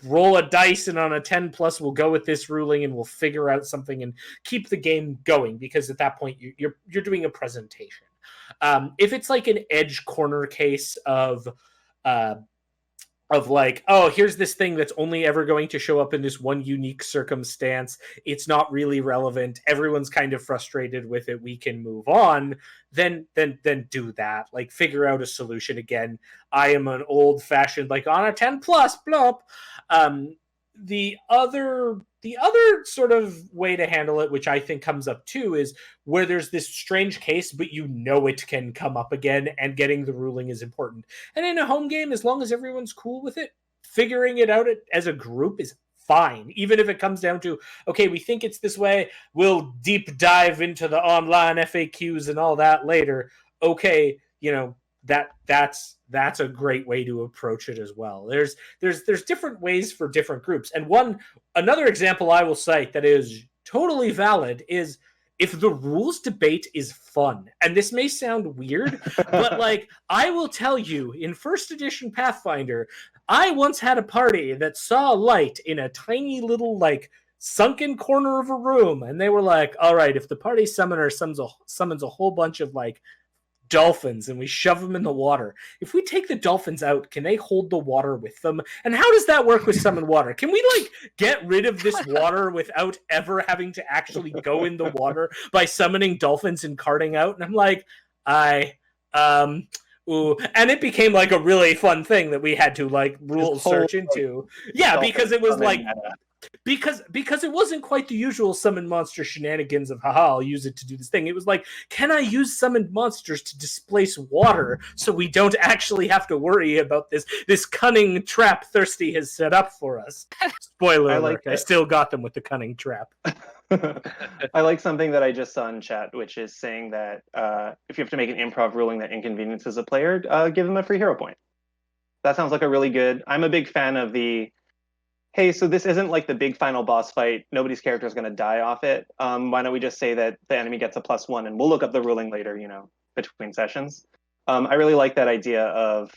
roll a dice, and on a 10 plus we'll go with this ruling and we'll figure out something and keep the game going, because at that point you're doing a presentation. If it's like an edge corner case of like, oh, here's this thing that's only ever going to show up in this one unique circumstance, it's not really relevant, everyone's kind of frustrated with it, we can move on, then do that. Like, figure out a solution. Again, I am an old-fashioned, like, on a 10 plus, blop. The other sort of way to handle it, which I think comes up too, is where there's this strange case, but it can come up again, and getting the ruling is important. And in a home game, as long as everyone's cool with it, figuring it out as a group is fine. Even if it comes down to, okay, we think it's this way, we'll deep dive into the online FAQs and all that later. Okay, that's a great way to approach it as well. There's different ways for different groups. And another example I will cite that is totally valid is if the rules debate is fun. And this may sound weird, but like I will tell you, in first edition Pathfinder, I once had a party that saw light in a tiny little like sunken corner of a room, and they were like, all right, if the party summoner summons a whole bunch of like dolphins and we shove them in the water, if we take the dolphins out, can they hold the water with them? And how does that work with summon water? Can we like get rid of this water without ever having to actually go in the water by summoning dolphins and carting out? And I'm like, ooh. And it became like a really fun thing that we had to like rule search into. Yeah, because it was like because it wasn't quite the usual summon monster shenanigans of haha, I'll use it to do this thing. It was like, can I use summoned monsters to displace water so we don't actually have to worry about this cunning trap Thirsty has set up for us? Spoiler alert, I still got them with the cunning trap. I like something that I just saw in chat, which is saying that if you have to make an improv ruling that inconveniences a player, give them a free hero point. That sounds like a really good. I'm a big fan of the, hey, so this isn't like the big final boss fight. Nobody's character is going to die off it. Why don't we just say that the enemy gets a +1 and we'll look up the ruling later, between sessions. I really like that idea of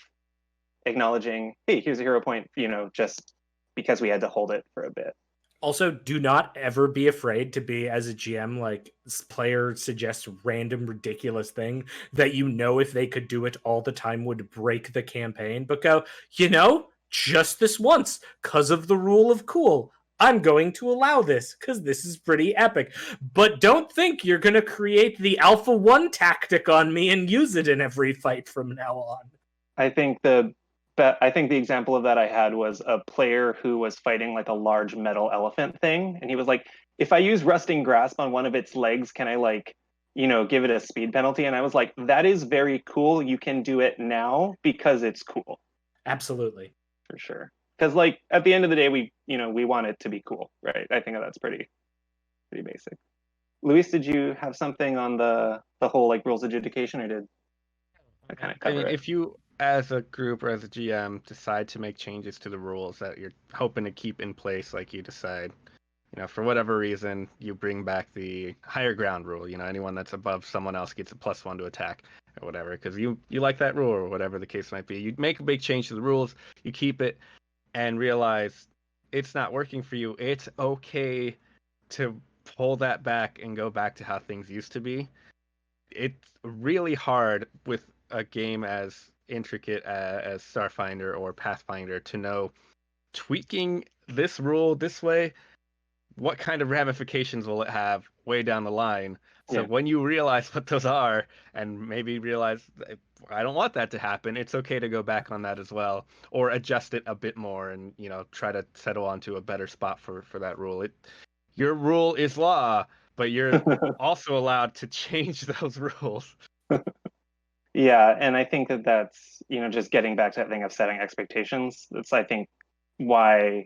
acknowledging, hey, here's a hero point, just because we had to hold it for a bit. Also, do not ever be afraid to be, as a GM, like, player suggests random ridiculous thing that if they could do it all the time would break the campaign, but go, just this once, because of the rule of cool, I'm going to allow this, because this is pretty epic. But don't think you're going to create the Alpha 1 tactic on me and use it in every fight from now on. I think the example of that I had was a player who was fighting like a large metal elephant thing. And he was like, if I use Rusting Grasp on one of its legs, can I give it a speed penalty? And I was like, that is very cool. You can do it now because it's cool. Absolutely. For sure. Because at the end of the day, we want it to be cool, right? I think that's pretty basic. Luis, did you have something on the whole rules adjudication, or did I kind of cover it? If you as a group or as a GM decide to make changes to the rules that you're hoping to keep in place, like you decide, for whatever reason, you bring back the higher ground rule, anyone that's above someone else gets a +1 to attack or whatever, because you like that rule or whatever the case might be. You make a big change to the rules, you keep it, and realize it's not working for you. It's okay to pull that back and go back to how things used to be. It's really hard with a game as intricate as Starfinder or Pathfinder to know tweaking this rule this way, what kind of ramifications will it have way down the line. So when you realize what those are and maybe realize I don't want that to happen, it's okay to go back on that as well, or adjust it a bit more and try to settle onto a better spot for that rule. Your rule is law, but you're also allowed to change those rules. Yeah, and I think that's just getting back to that thing of setting expectations. That's, I think, why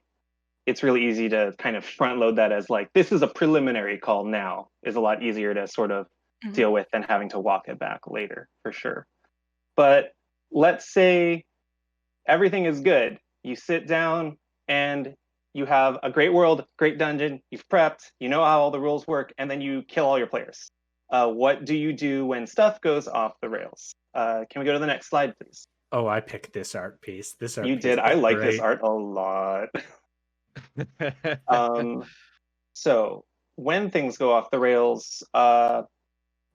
it's really easy to kind of front load that as this is a preliminary call now, is a lot easier to sort of deal with than having to walk it back later, for sure. But let's say everything is good. You sit down and you have a great world, great dungeon, you've prepped, you know how all the rules work, and then you kill all your players. What do you do when stuff goes off the rails? Can we go to the next slide, please? Oh, I picked this art piece. You did. I like this art a lot. So when things go off the rails,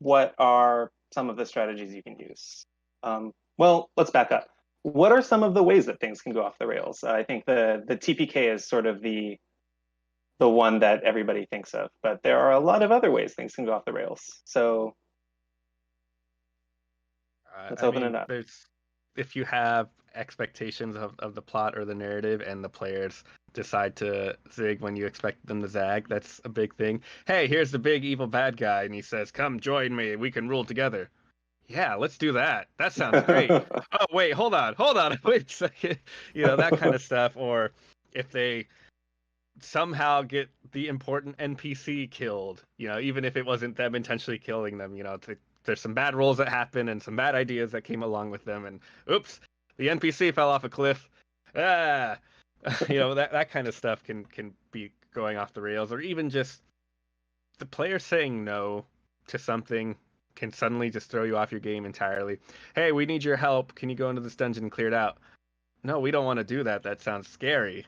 what are some of the strategies you can use? Well, let's back up. What are some of the ways that things can go off the rails? I think the TPK is sort of the one that everybody thinks of, but there are a lot of other ways things can go off the rails. So let's open it up. If you have expectations of the plot or the narrative and the players decide to zig when you expect them to zag, that's a big thing. Hey, here's the big evil bad guy, and he says, come join me, we can rule together. Yeah, let's do that. That sounds great. Oh, wait, hold on. Wait a second. That kind of stuff. Or if they somehow get the important NPC killed, even if it wasn't them intentionally killing them. There's some bad rolls that happen and some bad ideas that came along with them, and oops, the NPC fell off a cliff. That kind of stuff can be going off the rails, or even just the player saying no to something can suddenly just throw you off your game entirely. Hey, we need your help. Can you go into this dungeon and clear it out? No, we don't want to do that. That sounds scary.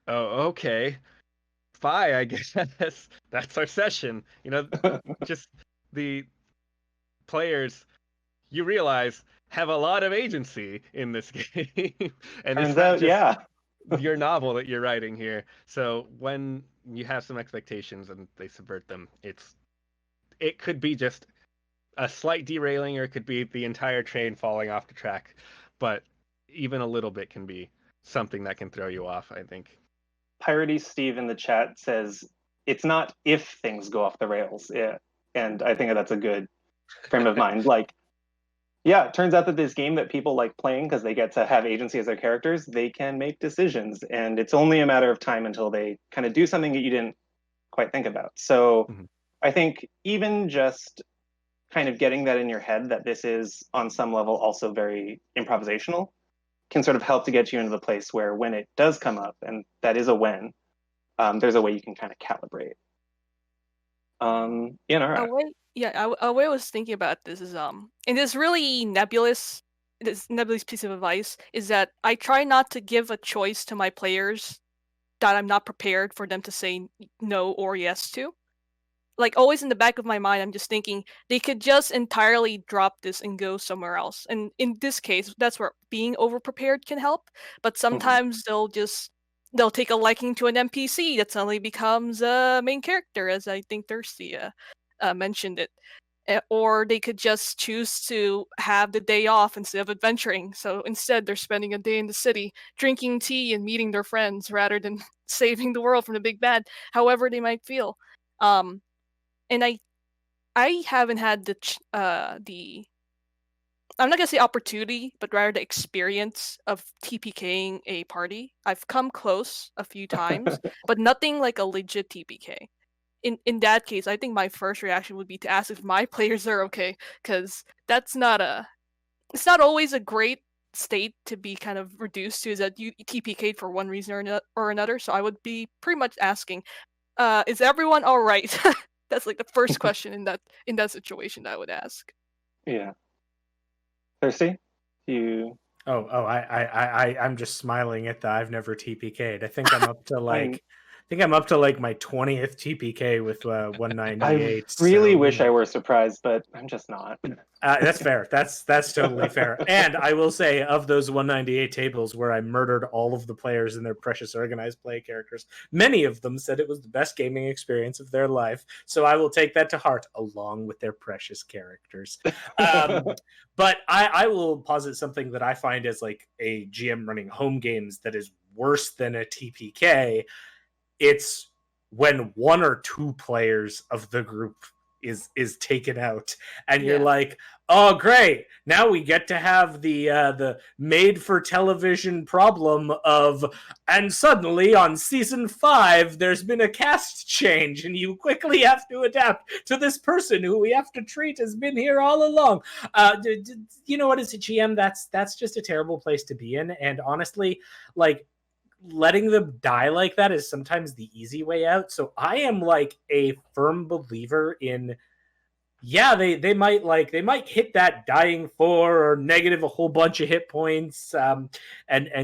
Oh, okay. Fine, I guess. That's our session. Just the players, you realize, have a lot of agency in this game. And Turns it's not out, yeah. your novel that you're writing here. So when you have some expectations and they subvert them, it could be just a slight derailing, or it could be the entire train falling off the track. But even a little bit can be something that can throw you off, I think. Piratey Steve in the chat says it's not if things go off the rails. Yeah. And I think that's a good frame of mind. Like, yeah, it turns out that this game that people like playing because they get to have agency as their characters, they can make decisions. And it's only a matter of time until they kind of do something that you didn't quite think about. So I think even just kind of getting that in your head that this is on some level also very improvisational can sort of help to get you into the place where when it does come up, and that is a when, there's a way you can kind of calibrate. Ianara. A way I was thinking about this is in this really nebulous piece of advice is that I try not to give a choice to my players that I'm not prepared for them to say no or yes to. Like, always in the back of my mind, I'm just thinking they could just entirely drop this and go somewhere else. And in this case, that's where being overprepared can help. But sometimes they'll take a liking to an NPC that suddenly becomes a main character, as I think Thirsty mentioned it. Or they could just choose to have the day off instead of adventuring. So instead, they're spending a day in the city, drinking tea and meeting their friends rather than saving the world from the big bad, however they might feel. And I haven't had the I'm not gonna say opportunity, but rather the experience of TPKing a party. I've come close a few times, but nothing like a legit TPK. In that case, I think my first reaction would be to ask if my players are okay, because it's not always a great state to be kind of reduced to, is that you TPK'd for one reason or another. So I would be pretty much asking, is everyone all right? That's like the first question in that situation that I would ask. Yeah. Thirsty? You? I'm just smiling at the I've never TPK'd. I think I'm up to like my 20th TPK with 198. I really wish I were surprised, but I'm just not. That's fair. That's totally fair. And I will say, of those 198 tables where I murdered all of the players and their precious organized play characters, many of them said it was the best gaming experience of their life. So I will take that to heart, along with their precious characters. But I will posit something that I find as like a GM running home games that is worse than a TPK. It's when one or two players of the group is taken out, and you're like, oh great, now we get to have the made for television problem of, and suddenly on season 5 there's been a cast change and you quickly have to adapt to this person who we have to treat has been here all along. You know what, as a GM, that's just a terrible place to be in. And honestly, like, letting them die like that is sometimes the easy way out. So I am like a firm believer in, they might hit that dying 4 or negative a whole bunch of hit points, and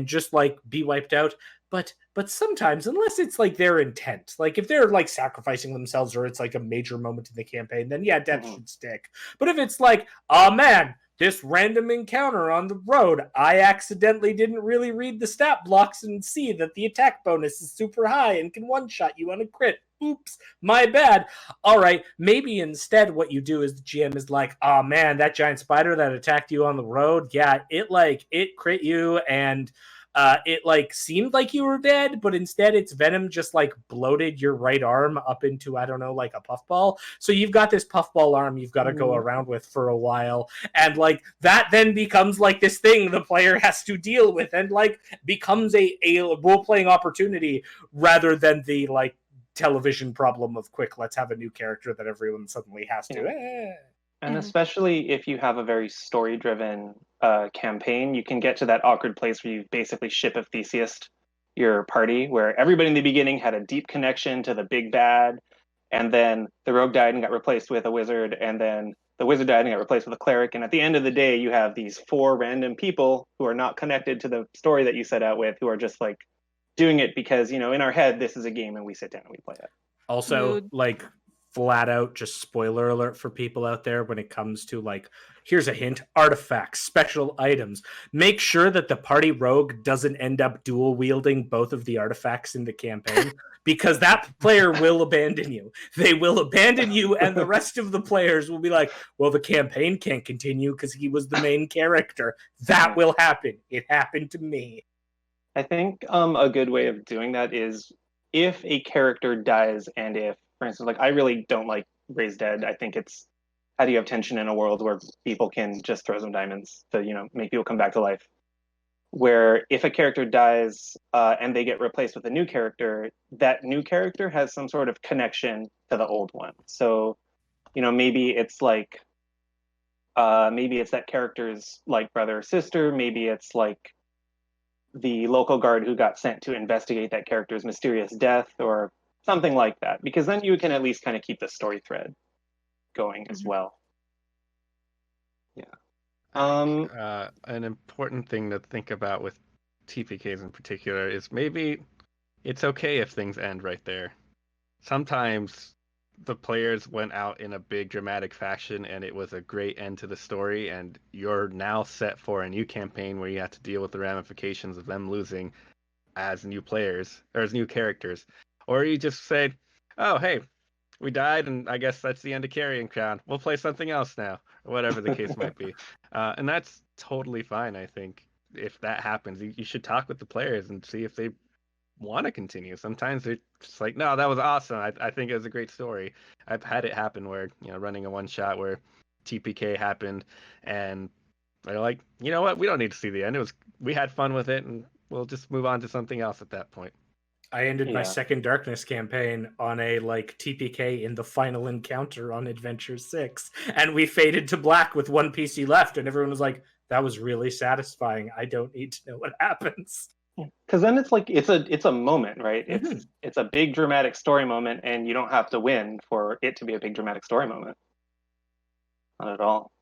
just like be wiped out. But sometimes, unless it's like their intent, like if they're like sacrificing themselves or it's like a major moment in the campaign, then death should stick. But if it's like, oh man, this random encounter on the road, I accidentally didn't really read the stat blocks and see that the attack bonus is super high and can one-shot you on a crit. Oops, my bad. All right, maybe instead what you do is the GM is like, oh man, that giant spider that attacked you on the road, it crit you, and it like seemed like you were dead, but instead its venom just like bloated your right arm up into, I don't know, like a puffball. So you've got this puffball arm you've got to go around with for a while, and like that then becomes like this thing the player has to deal with, and like becomes a role-playing opportunity rather than the like television problem of quick, let's have a new character that everyone suddenly has to. And especially if you have a very story-driven campaign, you can get to that awkward place where you basically ship of Theseus your party, where everybody in the beginning had a deep connection to the big bad, and then the rogue died and got replaced with a wizard, and then the wizard died and got replaced with a cleric, and at the end of the day, you have these 4 random people who are not connected to the story that you set out with, who are just like doing it because, in our head, this is a game and we sit down and we play it. Also, like, flat out, just spoiler alert for people out there when it comes to, like, here's a hint, artifacts, special items. Make sure that the party rogue doesn't end up dual wielding both of the artifacts in the campaign, because that player will abandon you. They will abandon you, and the rest of the players will be like, well, the campaign can't continue because he was the main character. That will happen. It happened to me. I think a good way of doing that is if a character dies, and if, for instance, like I really don't like Raise Dead. I think it's, how do you have tension in a world where people can just throw some diamonds to, make people come back to life? Where if a character dies and they get replaced with a new character, that new character has some sort of connection to the old one. So, maybe it's like, maybe it's that character's like brother or sister. Maybe it's like the local guard who got sent to investigate that character's mysterious death or something like that, because then you can at least kind of keep the story thread going as well. An important thing to think about with TPKs in particular is maybe it's okay if things end right there. Sometimes the players went out in a big dramatic fashion and it was a great end to the story, and you're now set for a new campaign where you have to deal with the ramifications of them losing as new players or as new characters. Or you just say, oh, hey, we died and I guess that's the end of Carrying Crown. We'll play something else now, or whatever the case might be. And that's totally fine, I think. If that happens, you should talk with the players and see if they want to continue. Sometimes they're just like, no, that was awesome. I think it was a great story. I've had it happen where, running a one shot where TPK happened and they're like, you know what, we don't need to see the end. We had fun with it and we'll just move on to something else at that point. I ended my second Darkness campaign on a like TPK in the final encounter on Adventure 6, and we faded to black with 1 PC left, and everyone was like, that was really satisfying. I don't need to know what happens. Because then it's like it's a moment, right? It's a big dramatic story moment, and you don't have to win for it to be a big dramatic story moment. Not at all.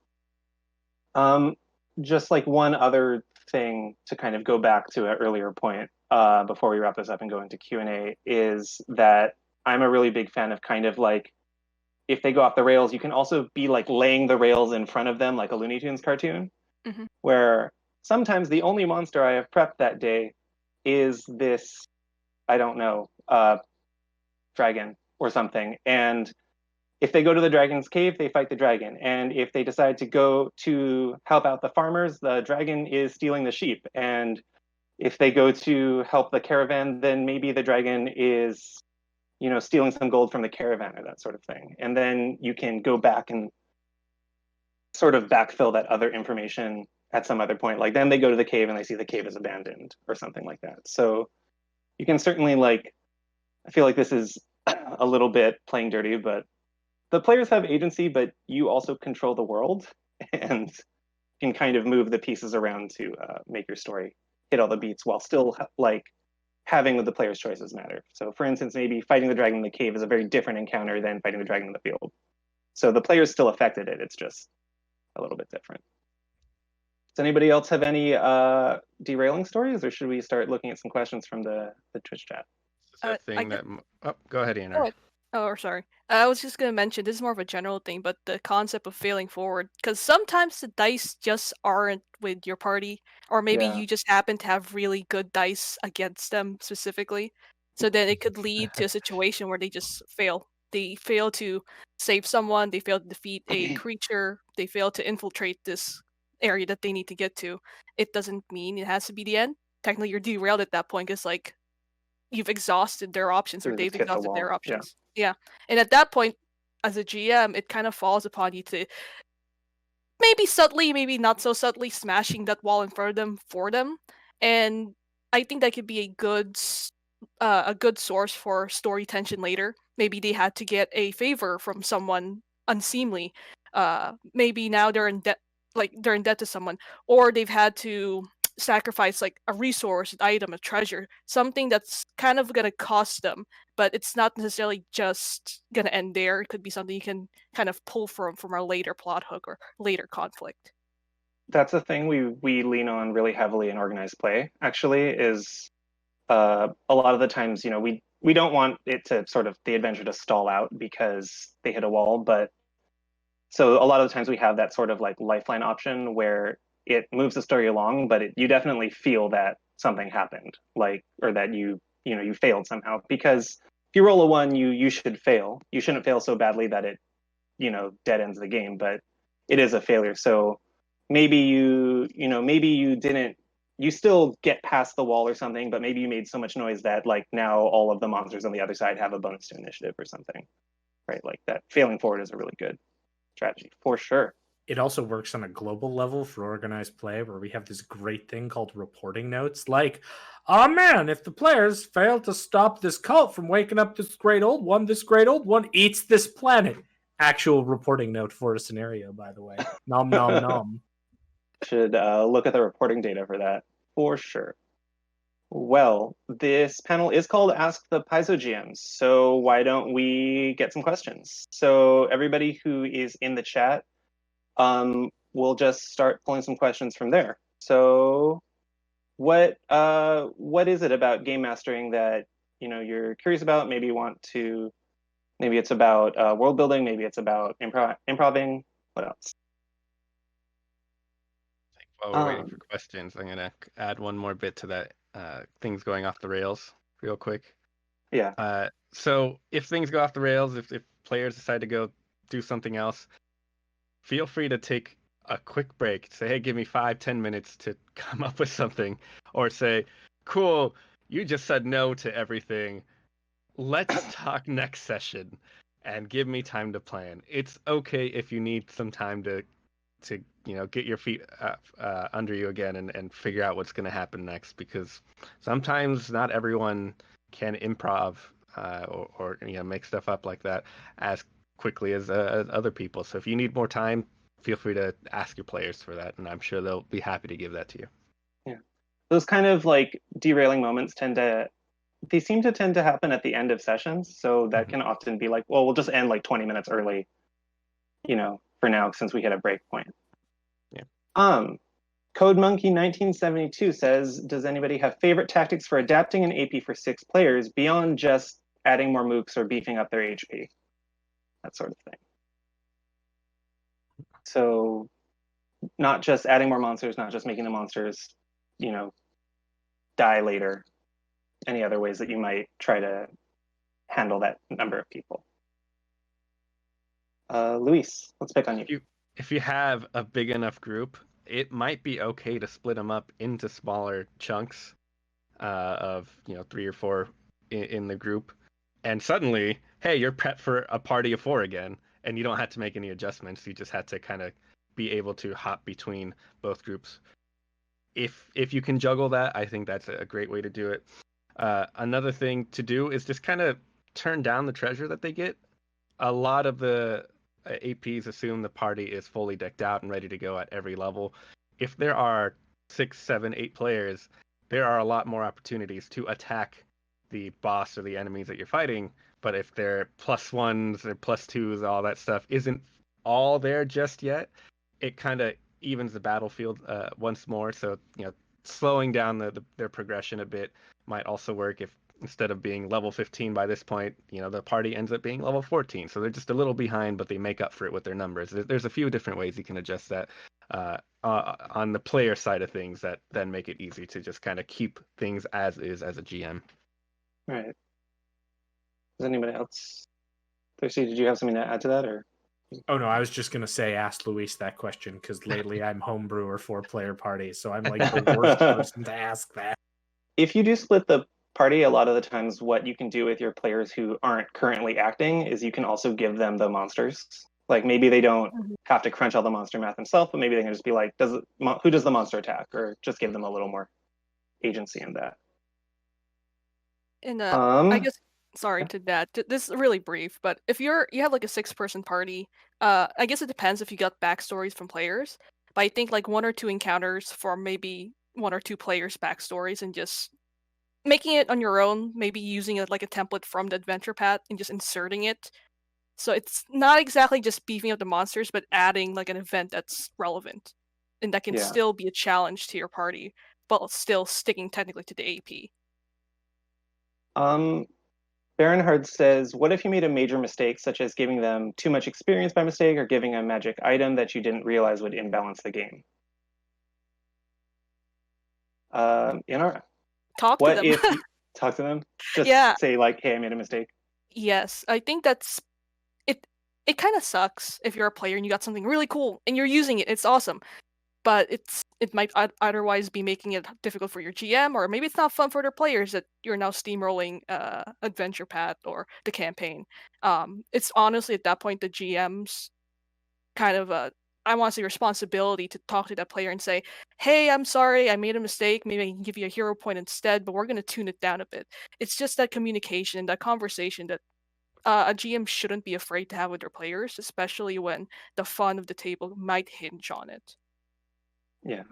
Just like one other thing to kind of go back to an earlier point before we wrap this up and go into Q&A is that I'm a really big fan of kind of like, if they go off the rails, you can also be like laying the rails in front of them like a Looney Tunes cartoon, where sometimes the only monster I have prepped that day is this, I don't know, dragon or something. And if they go to the dragon's cave, they fight the dragon. And if they decide to go to help out the farmers, the dragon is stealing the sheep. And if they go to help the caravan, then maybe the dragon is, stealing some gold from the caravan or that sort of thing. And then you can go back and sort of backfill that other information at some other point. Like then they go to the cave and they see the cave is abandoned or something like that. So you can certainly I feel like this is a little bit playing dirty, but the players have agency, but you also control the world and can kind of move the pieces around to make your story hit all the beats while still having the player's choices matter. So for instance, maybe fighting the dragon in the cave is a very different encounter than fighting the dragon in the field. So the players still affected it. It's just a little bit different. Does anybody else have any derailing stories, or should we start looking at some questions from the Twitch chat? Go ahead, Ianara. Oh, sorry. I was just going to mention, this is more of a general thing, but the concept of failing forward, because sometimes the dice just aren't with your party, or maybe you just happen to have really good dice against them specifically. So then it could lead to a situation where they just fail. They fail to save someone, they fail to defeat a creature, they fail to infiltrate this area that they need to get to. It doesn't mean it has to be the end. technically you're derailed at that point because like you've exhausted their options or You they've just hit the exhausted their wall. options. Yeah. And at that point, as a GM, it kind of falls upon you to maybe subtly, maybe not so subtly, smashing that wall in front of them for them. And I think that could be a good source for story tension later. Maybe they had to get a favor from someone unseemly. Maybe now they're in debt, like they're in debt to someone, or they've had to sacrifice like a resource, an item, a treasure, something that's kind of gonna cost them, but it's not necessarily just gonna end there. It could be something you can kind of pull from a later plot hook or later conflict. That's a thing we lean on really heavily in organized play. Actually, is a lot of the times, we don't want it to sort of the adventure to stall out because they hit a wall, but so a lot of the times we have that sort of like lifeline option where it moves the story along, but you definitely feel that something happened, like, or that you failed somehow. Because if you roll a 1, you should fail. You shouldn't fail so badly that it dead ends the game, but it is a failure. So maybe maybe you didn't, you still get past the wall or something, but maybe you made so much noise that like now all of the monsters on the other side have a bonus to initiative or something, right? Like that failing forward is a really good strategy for sure. It also works on a global level for organized play where we have this great thing called reporting notes. Like, oh man, if the players fail to stop this cult from waking up this great old one eats this planet. Actual reporting note for a scenario, by the way. Nom nom nom. Should look at the reporting data for that for sure. Well, this panel is called Ask the Paizo GMs, so why don't we get some questions? So everybody who is in the chat, we'll just start pulling some questions from there. So what is it about game mastering that you're curious about? Maybe it's about world building, maybe it's about improving. What else? While we're waiting for questions, I'm gonna add one more bit to that. Things going off the rails real quick. Yeah. So if things go off the rails, if players decide to go do something else, feel free to take a quick break. Say, hey, give me 5-10 minutes to come up with something. Or say, cool, you just said no to everything. Let's talk next session and give me time to plan. It's okay if you need some time to get your feet under you again and figure out what's going to happen next, because sometimes not everyone can improv or make stuff up like that as quickly as other people. So if you need more time, feel free to ask your players for that, and I'm sure they'll be happy to give that to you. Yeah, those kind of like derailing moments tend to happen at the end of sessions, so that can often be like, well, we'll just end like 20 minutes early, for now, since we hit a break point. Yeah. Code Monkey 1972 says, does anybody have favorite tactics for adapting an AP for 6 players beyond just adding more mooks or beefing up their HP? That sort of thing. So not just adding more monsters, not just making the monsters, die later. Any other ways that you might try to handle that number of people? Luis, let's pick on you. If you have a big enough group, it might be okay to split them up into smaller chunks of 3 or 4 in the group, and suddenly, hey, you're prepped for a party of 4 again, and you don't have to make any adjustments. You just have to kind of be able to hop between both groups. If you can juggle that, I think that's a great way to do it. Another thing to do is just kind of turn down the treasure that they get. A lot of the APs assume the party is fully decked out and ready to go at every level. If there are 6, 7, 8 players, there are a lot more opportunities to attack the boss or the enemies that you're fighting. But if they're +1s or +2s, all that stuff isn't all there just yet, it kind of evens the battlefield once more. So slowing down their progression a bit might also work. If instead of being level 15 by this point, the party ends up being level 14. So they're just a little behind, but they make up for it with their numbers. There's a few different ways you can adjust that on the player side of things that then make it easy to just kind of keep things as is as a GM. Right. Does anybody else? Thirsty, did you have something to add to that, or? Oh no, I was just gonna say, ask Luis that question, because lately I'm homebrewer 4-player parties, so I'm like the worst person to ask that. if you do split the party, a lot of the times what you can do with your players who aren't currently acting is you can also give them the monsters. Like maybe they don't have to crunch all the monster math themselves, but maybe they can just be like, who does the monster attack? Or just give them a little more agency in that. And I guess, sorry to that. This is really brief, but if you have like a 6-person party, I guess it depends if you got backstories from players. But I think like 1 or 2 encounters for maybe 1 or 2 players' backstories, and just making it on your own, maybe using it like a template from the adventure path and just inserting it. So it's not exactly just beefing up the monsters, but adding like an event that's relevant and that can still be a challenge to your party, but still sticking technically to the AP. Baronhard says, what if you made a major mistake, such as giving them too much experience by mistake or giving a magic item that you didn't realize would imbalance the game? Ianara, Talk to them. Talk to them? Just say like, hey, I made a mistake. Yes, I think that's it. It kind of sucks if you're a player and you got something really cool and you're using it. It's awesome, but it might otherwise be making it difficult for your GM, or maybe it's not fun for their players that you're now steamrolling adventure path or the campaign. It's honestly at that point the GM's kind of I want to say responsibility to talk to that player and say, hey, I'm sorry, I made a mistake. Maybe I can give you a hero point instead, but we're going to tune it down a bit. It's just that communication, that conversation that a GM shouldn't be afraid to have with their players, especially when the fun of the table might hinge on it. Yeah,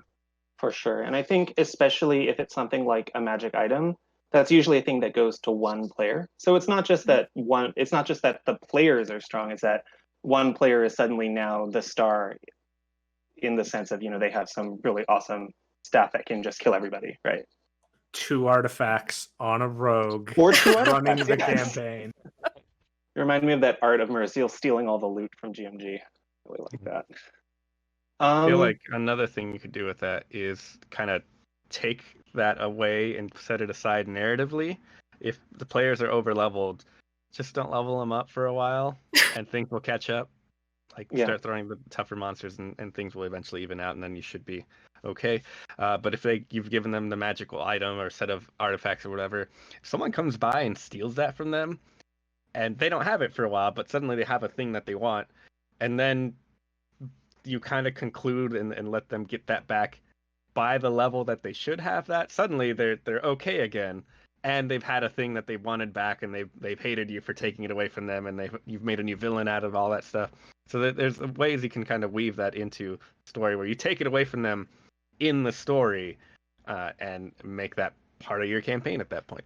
for sure. And I think especially if it's something like a magic item, that's usually a thing that goes to one player. So it's not just that it's not just that the players are strong, it's that one player is suddenly now the star in the sense of, they have some really awesome staff that can just kill everybody, right? 2 artifacts on a rogue or 2 running the campaign. It reminded me of that Art of Merciel stealing all the loot from GMG. I really like that. I feel like another thing you could do with that is kind of take that away and set it aside narratively. If the players are over leveled, just don't level them up for a while and things will catch up. Start throwing the tougher monsters and things will eventually even out, and then you should be okay. But if you've given them the magical item or set of artifacts or whatever, if someone comes by and steals that from them and they don't have it for a while, but suddenly they have a thing that they want, and then you kind of conclude and let them get that back by the level that they should have that, suddenly they're okay again. And they've had a thing that they wanted back, and they've hated you for taking it away from them, and you've made a new villain out of all that stuff. So there's ways you can kind of weave that into story where you take it away from them in the story, and make that part of your campaign at that point.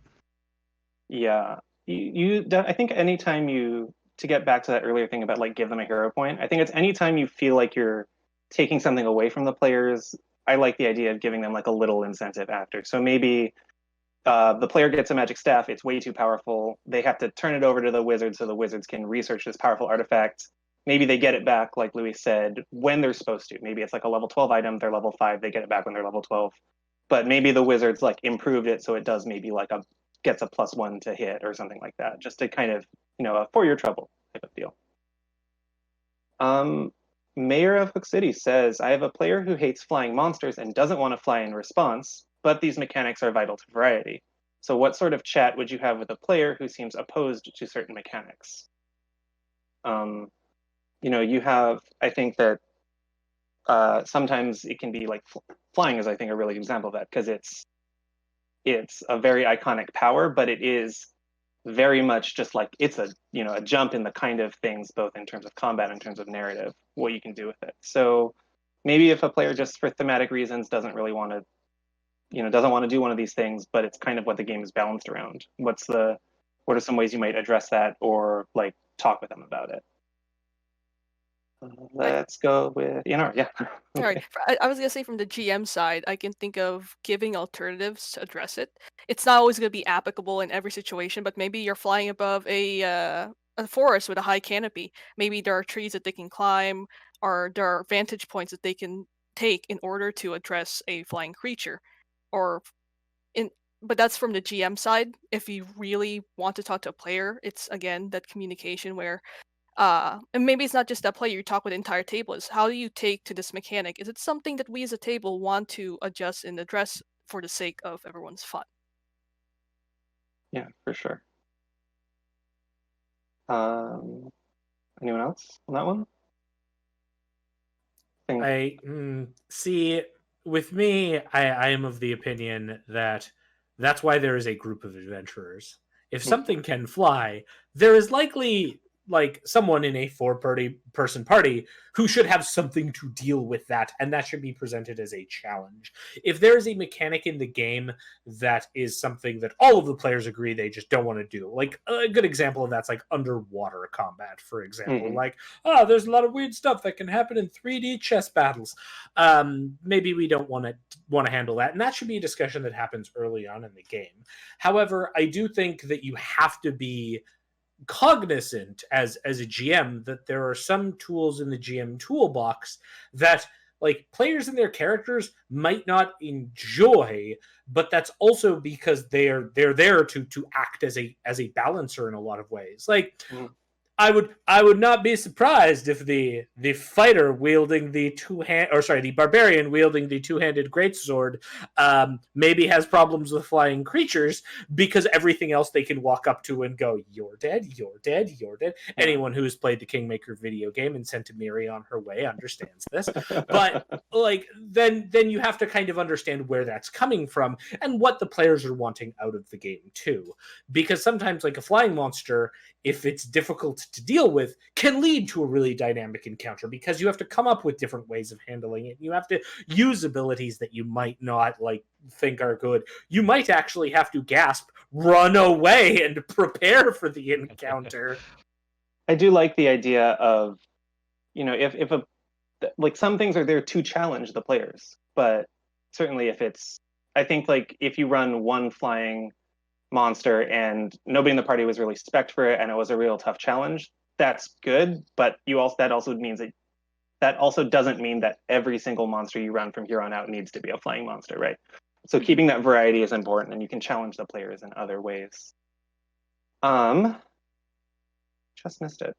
Yeah, I think anytime to get back to that earlier thing about like give them a hero point, I think it's anytime you feel like you're taking something away from the players, I like the idea of giving them like a little incentive after. So maybe the player gets a magic staff, it's way too powerful. They have to turn it over to the wizard so the wizards can research this powerful artifact. Maybe they get it back, like Luis said, when they're supposed to. Maybe it's like a level 12 item, they're level 5, they get it back when they're level 12. But maybe the wizards like improved it so it does maybe like gets a +1 to hit or something like that, just to kind of, for your trouble type of deal. Mayor of Hook City says, I have a player who hates flying monsters and doesn't want to fly in response, but these mechanics are vital to variety. So what sort of chat would you have with a player who seems opposed to certain mechanics? You have, I think that sometimes it can be like flying is, I think, a really good example of that, because it's a very iconic power, but it is very much just like it's a jump in the kind of things, both in terms of combat, in terms of narrative, what you can do with it. So maybe if a player just for thematic reasons doesn't really want to, doesn't want to do one of these things, but it's kind of what the game is balanced around. What are some ways you might address that or like talk with them about it? Let's go with Ianara. Yeah. All right. I was gonna say from the GM side, I can think of giving alternatives to address it. It's not always gonna be applicable in every situation, but maybe you're flying above a forest with a high canopy. Maybe there are trees that they can climb, or there are vantage points that they can take in order to address a flying creature. But that's from the GM side. If you really want to talk to a player, it's again that communication where and maybe it's not just that player, you talk with the entire table, is how do you take to this mechanic? Is it something that we as a table want to adjust and address for the sake of everyone's fun? Yeah, for sure. Anyone else on that one? See, with me, I am of the opinion that that's why there is a group of adventurers. If something can fly, there is likely like someone in a person party who should have something to deal with that, and that should be presented as a challenge. If there is a mechanic in the game that is something that all of the players agree they just don't want to do, like a good example of that's like underwater combat, for example. Like, oh, there's a lot of weird stuff that can happen in 3D chess battles. Maybe we don't want to handle that, and that should be a discussion that happens early on in the game. However, I do think that you have to be cognizant as a GM that there are some tools in the GM toolbox that like players and their characters might not enjoy, but that's also because they're there to act as a balancer in a lot of ways. Like I would not be surprised if the fighter wielding the the barbarian wielding the two-handed greatsword maybe has problems with flying creatures because everything else they can walk up to and go, "You're dead, you're dead, you're dead." Anyone who has played the Kingmaker video game and sent Miri on her way understands this. But like then you have to kind of understand where that's coming from and what the players are wanting out of the game too, because sometimes like a flying monster, if it's difficult to deal with, can lead to a really dynamic encounter because you have to come up with different ways of handling it. You have to use abilities that you might not like think are good. You might actually have to gasp, run away, and prepare for the encounter. I do like the idea of, if like some things are there to challenge the players, but certainly I think like if you run one flying monster and nobody in the party was really spec'd for it and it was a real tough challenge, that's good. But that also doesn't mean that every single monster you run from here on out needs to be a flying monster, right? So keeping that variety is important, and you can challenge the players in other ways. Just missed it.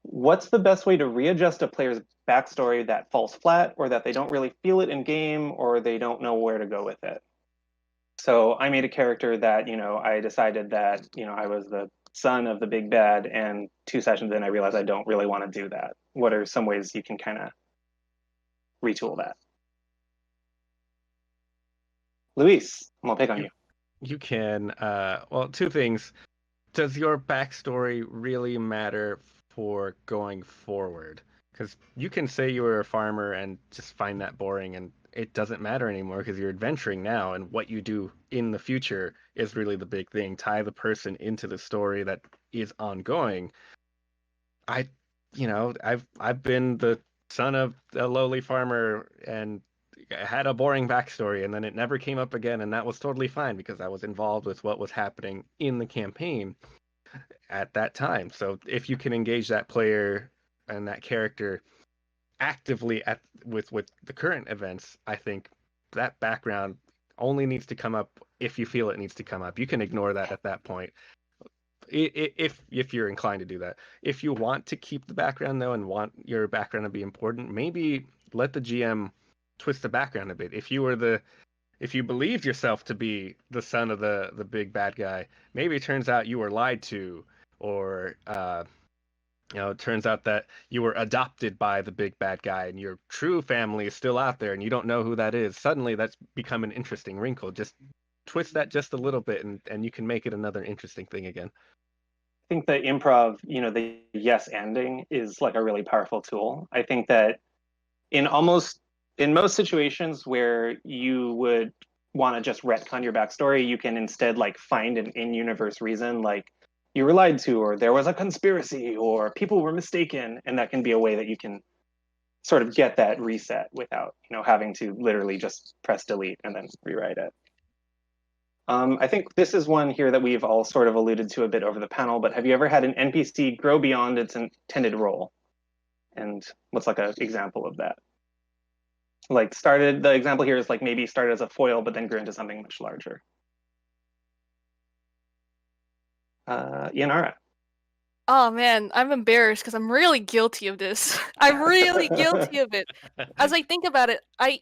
What's the best way to readjust a player's backstory that falls flat, or that they don't really feel it in game, or they don't know where to go with it? So I made a character that, I decided that, I was the son of the big bad, and 2 sessions in, I realized I don't really want to do that. What are some ways you can kind of retool that? Luis, I'm gonna pick on you. You can, well, 2 things. Does your backstory really matter for going forward? Because you can say you were a farmer and just find that boring, and it doesn't matter anymore because you're adventuring now, and what you do in the future is really the big thing. Tie the person into the story that is ongoing. I've been the son of a lowly farmer and had a boring backstory, and then it never came up again, and that was totally fine because I was involved with what was happening in the campaign at that time. So if you can engage that player and that character actively with the current events, I think that background only needs to come up if you feel it needs to come up. You can ignore that at that point if you're inclined to do that. If you want to keep the background though and want your background to be important, maybe let the GM twist the background a bit. If you believed yourself to be the son of the big bad guy, maybe it turns out you were lied to, or it turns out that you were adopted by the big bad guy and your true family is still out there and you don't know who that is. Suddenly that's become an interesting wrinkle. Just twist that just a little bit and you can make it another interesting thing again. I think the improv, the yes ending is like a really powerful tool. I think that in most situations where you would want to just retcon your backstory, you can instead like find an in-universe reason, like you were lied to, or there was a conspiracy, or people were mistaken, and that can be a way that you can sort of get that reset without, having to literally just press delete and then rewrite it. I think this is one here that we've all sort of alluded to a bit over the panel, but have you ever had an NPC grow beyond its intended role? And what's like an example of that? Like the example here is like maybe started as a foil, but then grew into something much larger. Ianara. Oh man, I'm embarrassed because I'm really guilty of this. I'm really guilty of it. As I think about it, I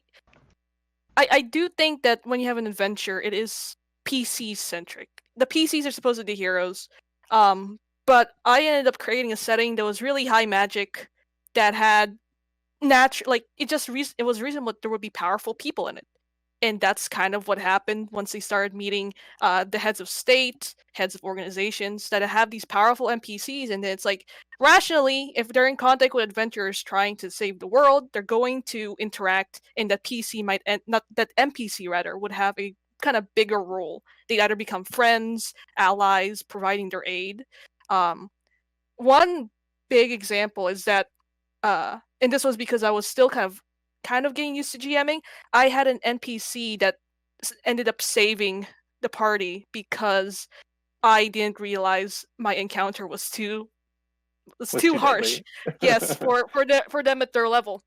do think that when you have an adventure, it is PC centric. The PCs are supposed to be heroes, but I ended up creating a setting that was really high magic, that had it was reasonable there would be powerful people in it. And that's kind of what happened once they started meeting the heads of state, heads of organizations that have these powerful NPCs. And then it's like, rationally, if they're in contact with adventurers trying to save the world, they're going to interact, and that PC might not that NPC rather would have a kind of bigger role. They'd either become friends, allies, providing their aid. Um, One big example is that, and this was because I was still kind of getting used to GMing. I had an NPC that ended up saving the party because I didn't realize my encounter was too harsh. deadly. Yes, for them at their level.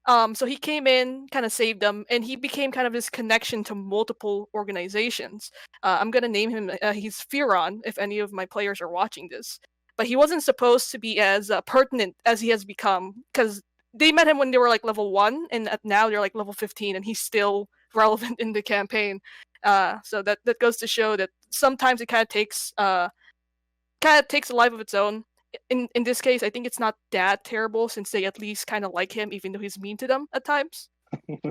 So he came in, kind of saved them, and he became kind of this connection to multiple organizations. I'm gonna name him. He's Firon. If any of my players are watching this, but he wasn't supposed to be as pertinent as he has become, because they met him when they were like level 1, and now they're like level 15, and he's still relevant in the campaign. So that goes to show that sometimes it kind of takes a life of its own. In this case, I think it's not that terrible, since they at least kind of like him, even though he's mean to them at times.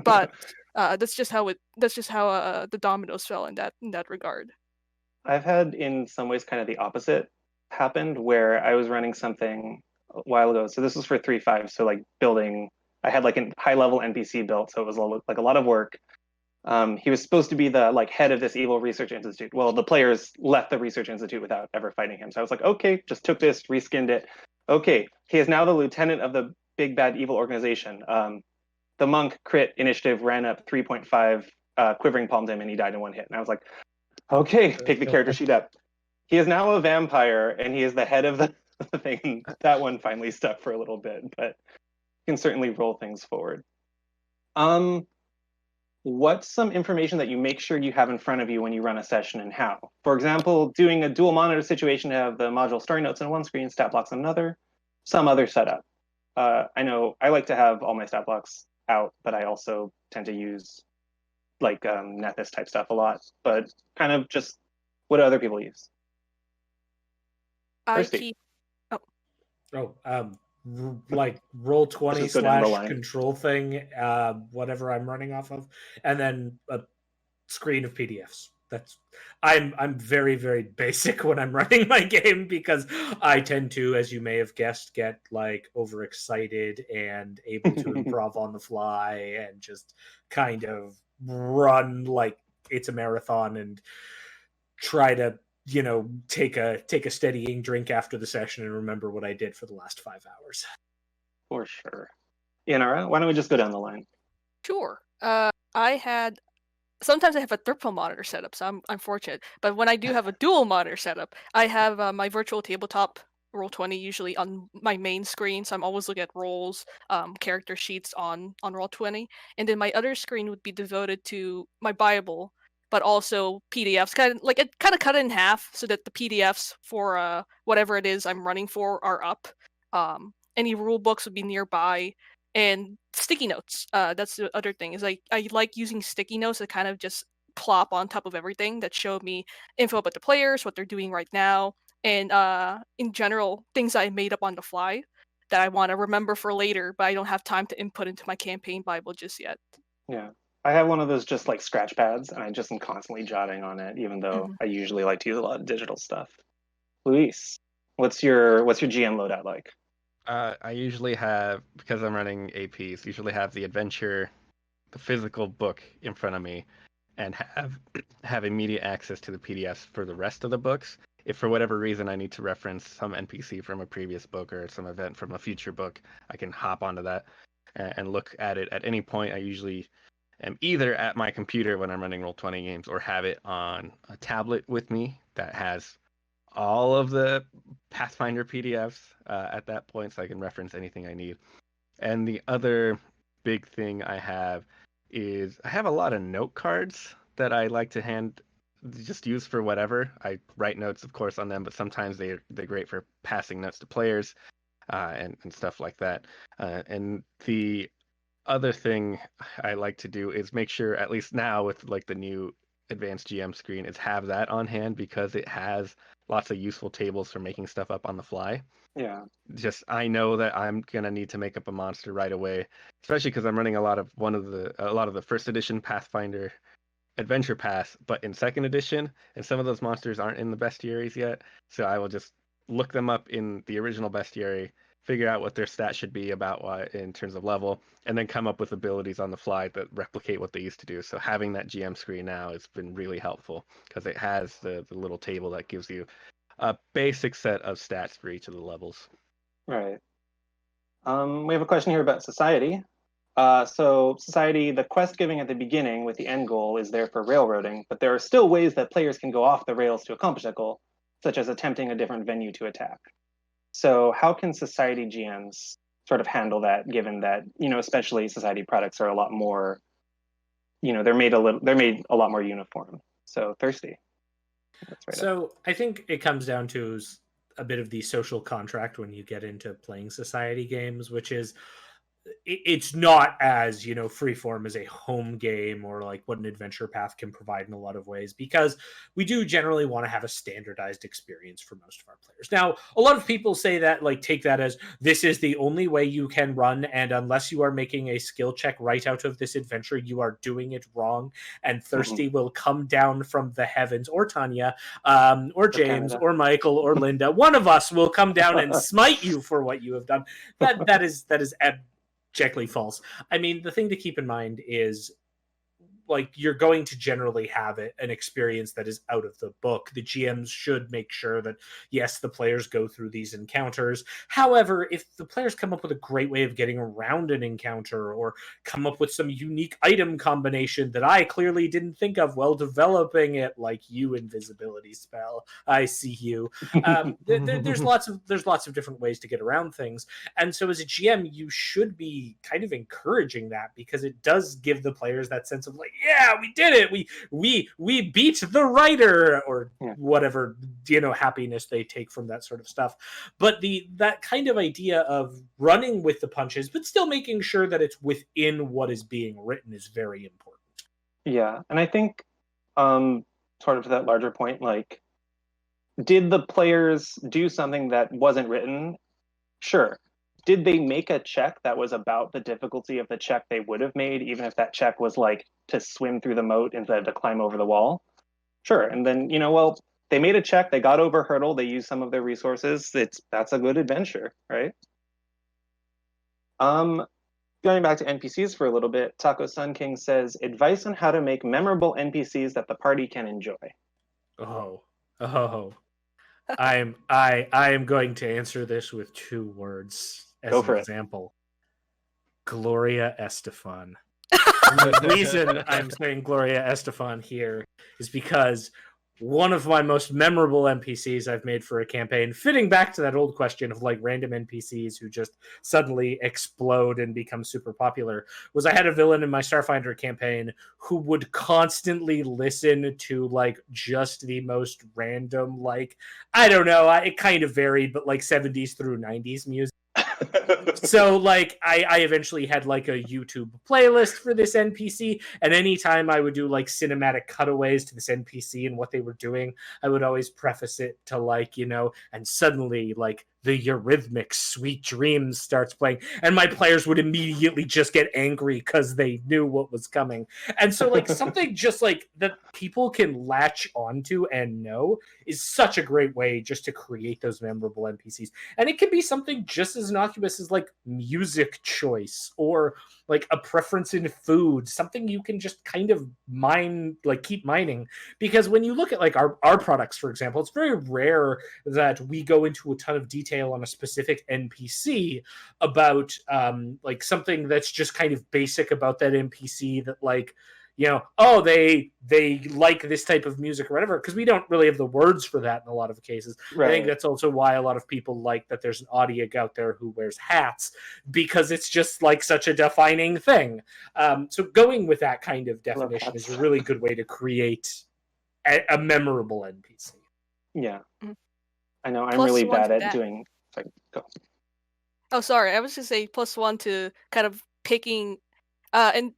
But that's just how the dominoes fell in that regard. I've had in some ways kind of the opposite happened, where I was running something a while ago. So this was for 3.5. So like building, I had like a high level NPC built, so it was like a lot of work. He was supposed to be the like head of this evil research institute. Well, the players left the research institute without ever fighting him. So I was like, okay, just took this, reskinned it. Okay, he is now the lieutenant of the big bad evil organization. The monk crit initiative ran up 3.5, quivering palmed him, and he died in one hit. And I was like, okay, pick the character sheet up. He is now a vampire, and he is the head of the thing. That one finally stuck for a little bit, but you can certainly roll things forward. What's some information that you make sure you have in front of you when you run a session, and how? For example, doing a dual monitor situation to have the module story notes on one screen, stat blocks on another, some other setup. I know I like to have all my stat blocks out, but I also tend to use like Nethys type stuff a lot, but kind of just what do other people use? I Kirsty. keep Like roll 20 Just go down the slash line. control thing, whatever I'm running off of, and then a screen of PDFs. I'm very, very basic when I'm running my game, because I tend to, as you may have guessed, get like overexcited and able to improv on the fly and just kind of run like it's a marathon and try to take a steadying drink after the session and remember what I did for the last 5 hours. For sure. Ianara, why don't we just go down the line? Sure. Sometimes I have a triple monitor setup, so I'm fortunate. But when I do have a dual monitor setup, I have my virtual tabletop Roll20 usually on my main screen, so I'm always looking at rolls, character sheets on Roll20, and then my other screen would be devoted to my Bible, but also PDFs. Kind of cut it in half so that the PDFs for whatever it is I'm running for are up. Any rule books would be nearby, and sticky notes. That's the other thing, is I like using sticky notes that kind of just plop on top of everything that show me info about the players, what they're doing right now, and in general things I made up on the fly that I want to remember for later, but I don't have time to input into my campaign Bible just yet. Yeah. I have one of those just like scratch pads, and I just am constantly jotting on it, even though I usually like to use a lot of digital stuff. Luis, what's your GM loadout like? I usually have, because I'm running APs, usually have the adventure, the physical book in front of me, and have immediate access to the PDFs for the rest of the books. If for whatever reason I need to reference some NPC from a previous book or some event from a future book, I can hop onto that and look at it at any point. I usually am either at my computer when I'm running Roll20 games, or have it on a tablet with me that has all of the Pathfinder PDFs at that point, so I can reference anything I need. And the other big thing I have is I have a lot of note cards that I like to just use for whatever. I write notes, of course, on them, but sometimes they're great for passing notes to players and stuff like that. And the other thing I like to do is make sure, at least now with like the new advanced GM screen is have that on hand, because it has lots of useful tables for making stuff up on the fly. Yeah. Just I know that I'm gonna need to make up a monster right away, especially because I'm running a lot of the first edition Pathfinder adventure pass, but in second edition, and some of those monsters aren't in the bestiaries yet. So I will just look them up in the original bestiary, figure out what their stat should be about what in terms of level, and then come up with abilities on the fly that replicate what they used to do. So having that GM screen now has been really helpful, because it has the little table that gives you a basic set of stats for each of the levels. Right. We have a question here about society. So society, the quest giving at the beginning with the end goal is there for railroading, but there are still ways that players can go off the rails to accomplish that goal, such as attempting a different venue to attack. So how can society GMs sort of handle that, given that, especially society products are a lot more, they're made a lot more uniform. So Thirsty. That's right. So I think it comes down to a bit of the social contract when you get into playing society games, which is it's not as freeform as a home game or like what an adventure path can provide in a lot of ways, because we do generally want to have a standardized experience for most of our players. Now, a lot of people say that, like, take that as this is the only way you can run, and unless you are making a skill check right out of this adventure, you are doing it wrong, and Thirsty will come down from the heavens, or Tanya, or James, Canada. or Michael, or Linda. One of us will come down and smite you for what you have done. That is abjectly false. I mean, the thing to keep in mind is, like, you're going to generally have an experience that is out of the book. The GMs should make sure that, yes, the players go through these encounters. However, if the players come up with a great way of getting around an encounter, or come up with some unique item combination that I clearly didn't think of while developing it, like you, invisibility spell, I see you. There's lots of different ways to get around things. And so as a GM, you should be kind of encouraging that, because it does give the players that sense of, like, yeah, we did it. We beat the writer, or whatever, happiness they take from that sort of stuff. But that kind of idea of running with the punches, but still making sure that it's within what is being written, is very important. Yeah, and I think sort of to that larger point, like, did the players do something that wasn't written? Sure. Did they make a check that was about the difficulty of the check they would have made, even if that check was like to swim through the moat instead of to climb over the wall? Sure. And then, well, they made a check, they got over a hurdle, they used some of their resources. That's a good adventure, right? Going back to NPCs for a little bit, Taco Sun King says, advice on how to make memorable NPCs that the party can enjoy. I am going to answer this with 2 words as an example. Gloria Estefan. The reason I'm saying Gloria Estefan here is because one of my most memorable NPCs I've made for a campaign, fitting back to that old question of, like, random NPCs who just suddenly explode and become super popular, was I had a villain in my Starfinder campaign who would constantly listen to, like, just the most random, like, I don't know, it kind of varied, but like 70s through 90s music. So, like, I eventually had, like, a YouTube playlist for this NPC, and anytime I would do, like, cinematic cutaways to this NPC and what they were doing, I would always preface it to, like, and suddenly, like, the Eurythmics Sweet Dreams starts playing, and my players would immediately just get angry because they knew what was coming. And so, like, something just like that people can latch onto and know is such a great way just to create those memorable NPCs. And it can be something just as innocuous as, like, music choice, or like a preference in food, something you can just kind of mine, like, keep mining. Because when you look at, like, our products, for example, it's very rare that we go into a ton of detail on a specific NPC about like something that's just kind of basic about that NPC, that, like, oh, they like this type of music or whatever, because we don't really have the words for that in a lot of cases. Right. I think that's also why a lot of people like that there's an Audiog out there who wears hats, because it's just, like, such a defining thing. So going with that kind of definition is a really good way to create a memorable NPC. Yeah. I know I'm really bad at doing... Sorry, go. Oh, sorry. I was going to say +1 to kind of picking... and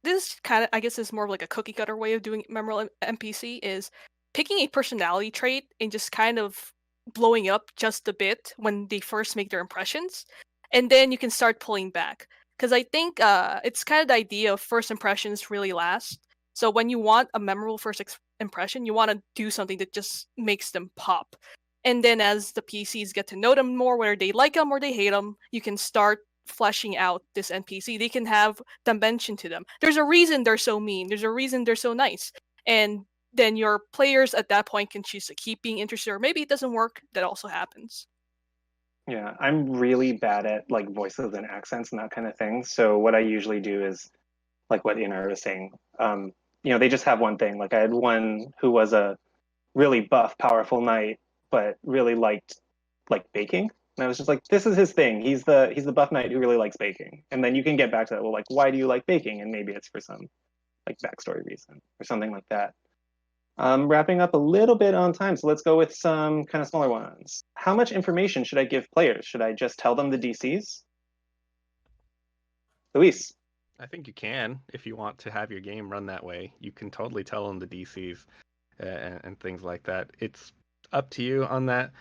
this kind of, I guess, is more of like a cookie cutter way of doing memorable NPC, is picking a personality trait and just kind of blowing up just a bit when they first make their impressions, and then you can start pulling back. Because I think it's kind of the idea of first impressions really last. So when you want a memorable first impression, you want to do something that just makes them pop. And then as the PCs get to know them more, whether they like them or they hate them, you can start fleshing out this NPC. They can have dimension to them. There's a reason they're so mean. There's a reason they're so nice. And then your players at that point can choose to keep being interested, or maybe it doesn't work. That also happens. Yeah, I'm really bad at like voices and accents and that kind of thing. So what I usually do is like what Ianara was saying. They just have one thing. Like I had one who was a really buff, powerful knight, but really liked like baking. And I was just like, this is his thing. He's the buff knight who really likes baking. And then you can get back to that. Well, like, why do you like baking? And maybe it's for some like backstory reason or something like that. Wrapping up a little bit on time, so let's go with some kind of smaller ones. How much information should I give players? Should I just tell them the DCs? Luis. I think you can, if you want to have your game run that way. You can totally tell them the DCs and things like that. It's up to you on that.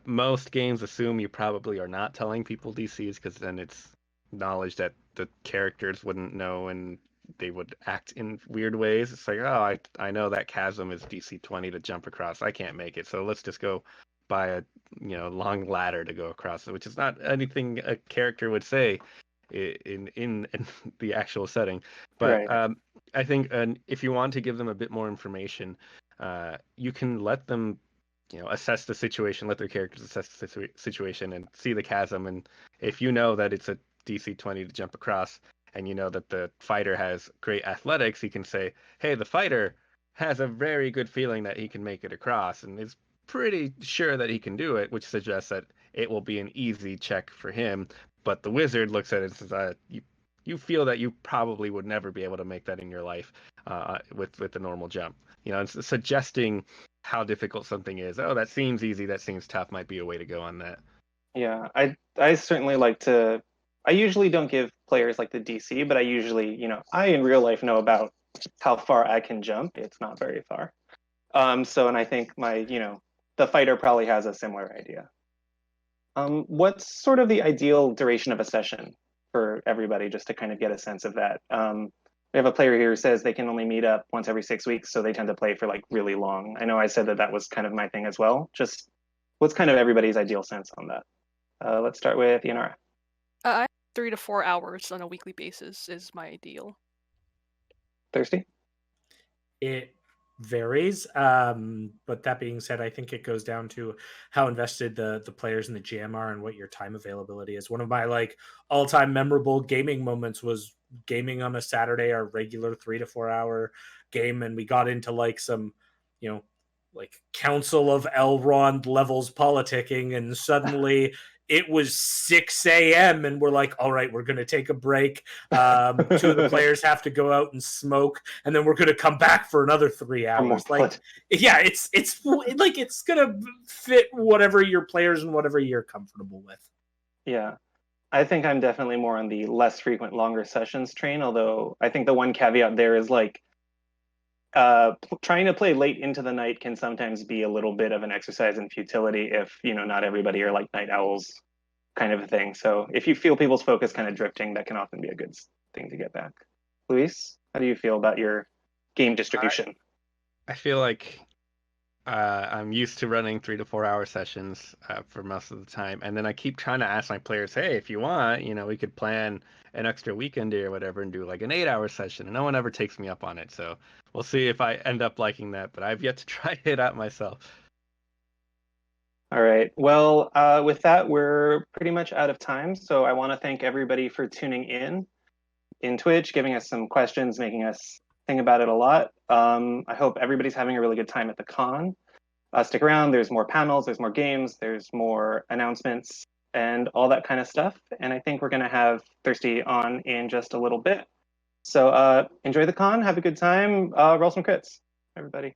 Most games assume you probably are not telling people DCs, because then it's knowledge that the characters wouldn't know and they would act in weird ways. It's like, oh, I know that chasm is DC 20 to jump across. I can't make it, so let's just go buy a long ladder to go across it, which is not anything a character would say in the actual setting. But Right. I think if you want to give them a bit more information, you can let them assess the situation, let their characters assess the situation and see the chasm. And if you know that it's a DC 20 to jump across, and you know that the fighter has great athletics, he can say, hey, the fighter has a very good feeling that he can make it across and is pretty sure that he can do it, which suggests that it will be an easy check for him. But the wizard looks at it and says, you feel that you probably would never be able to make that in your life with the normal jump. It's suggesting how difficult something is. Oh, that seems easy, that seems tough, might be a way to go on that. Yeah, I certainly like to. I usually don't give players like the DC, but I usually, I in real life know about how far I can jump. It's not very far. And I think the fighter probably has a similar idea. What's sort of the ideal duration of a session for everybody, just to kind of get a sense of that? We have a player here who says they can only meet up once every 6 weeks, so they tend to play for like really long. I know I said that was kind of my thing as well. Just what's kind of everybody's ideal sense on that? Let's start with Ianara. 3 to 4 hours on a weekly basis is my ideal. Thirsty? It varies, but that being said, I think it goes down to how invested the players in the GM are and what your time availability is. One of my like all-time memorable gaming moments was gaming on a Saturday, our regular 3 to 4 hour game, and we got into like some like Council of Elrond levels politicking, and suddenly it was 6 a.m. and we're like, all right, we're going to take a break. 2 of the players have to go out and smoke, and then we're going to come back for another 3 hours. Like, yeah, it's like it's going to fit whatever your players and whatever you're comfortable with. Yeah, I think I'm definitely more on the less frequent, longer sessions train. Although I think the one caveat there is like trying to play late into the night can sometimes be a little bit of an exercise in futility if not everybody are like night owls, kind of a thing. So if you feel people's focus kind of drifting, that can often be a good thing to get back. Luis, how do you feel about your game distribution? I feel like I'm used to running 3 to 4 hour sessions for most of the time, and then I keep trying to ask my players, hey, if you want, we could plan an extra weekend or whatever and do like an 8-hour session, and no one ever takes me up on it. So we'll see if I end up liking that, but I've yet to try it out myself. All right. Well, with that, we're pretty much out of time. So I want to thank everybody for tuning in Twitch, giving us some questions, making us think about it a lot. I hope everybody's having a really good time at the con. Stick around. There's more panels, there's more games, there's more announcements, and all that kind of stuff. And I think we're going to have Thirsty on in just a little bit. So enjoy the con. Have a good time. Roll some crits, everybody.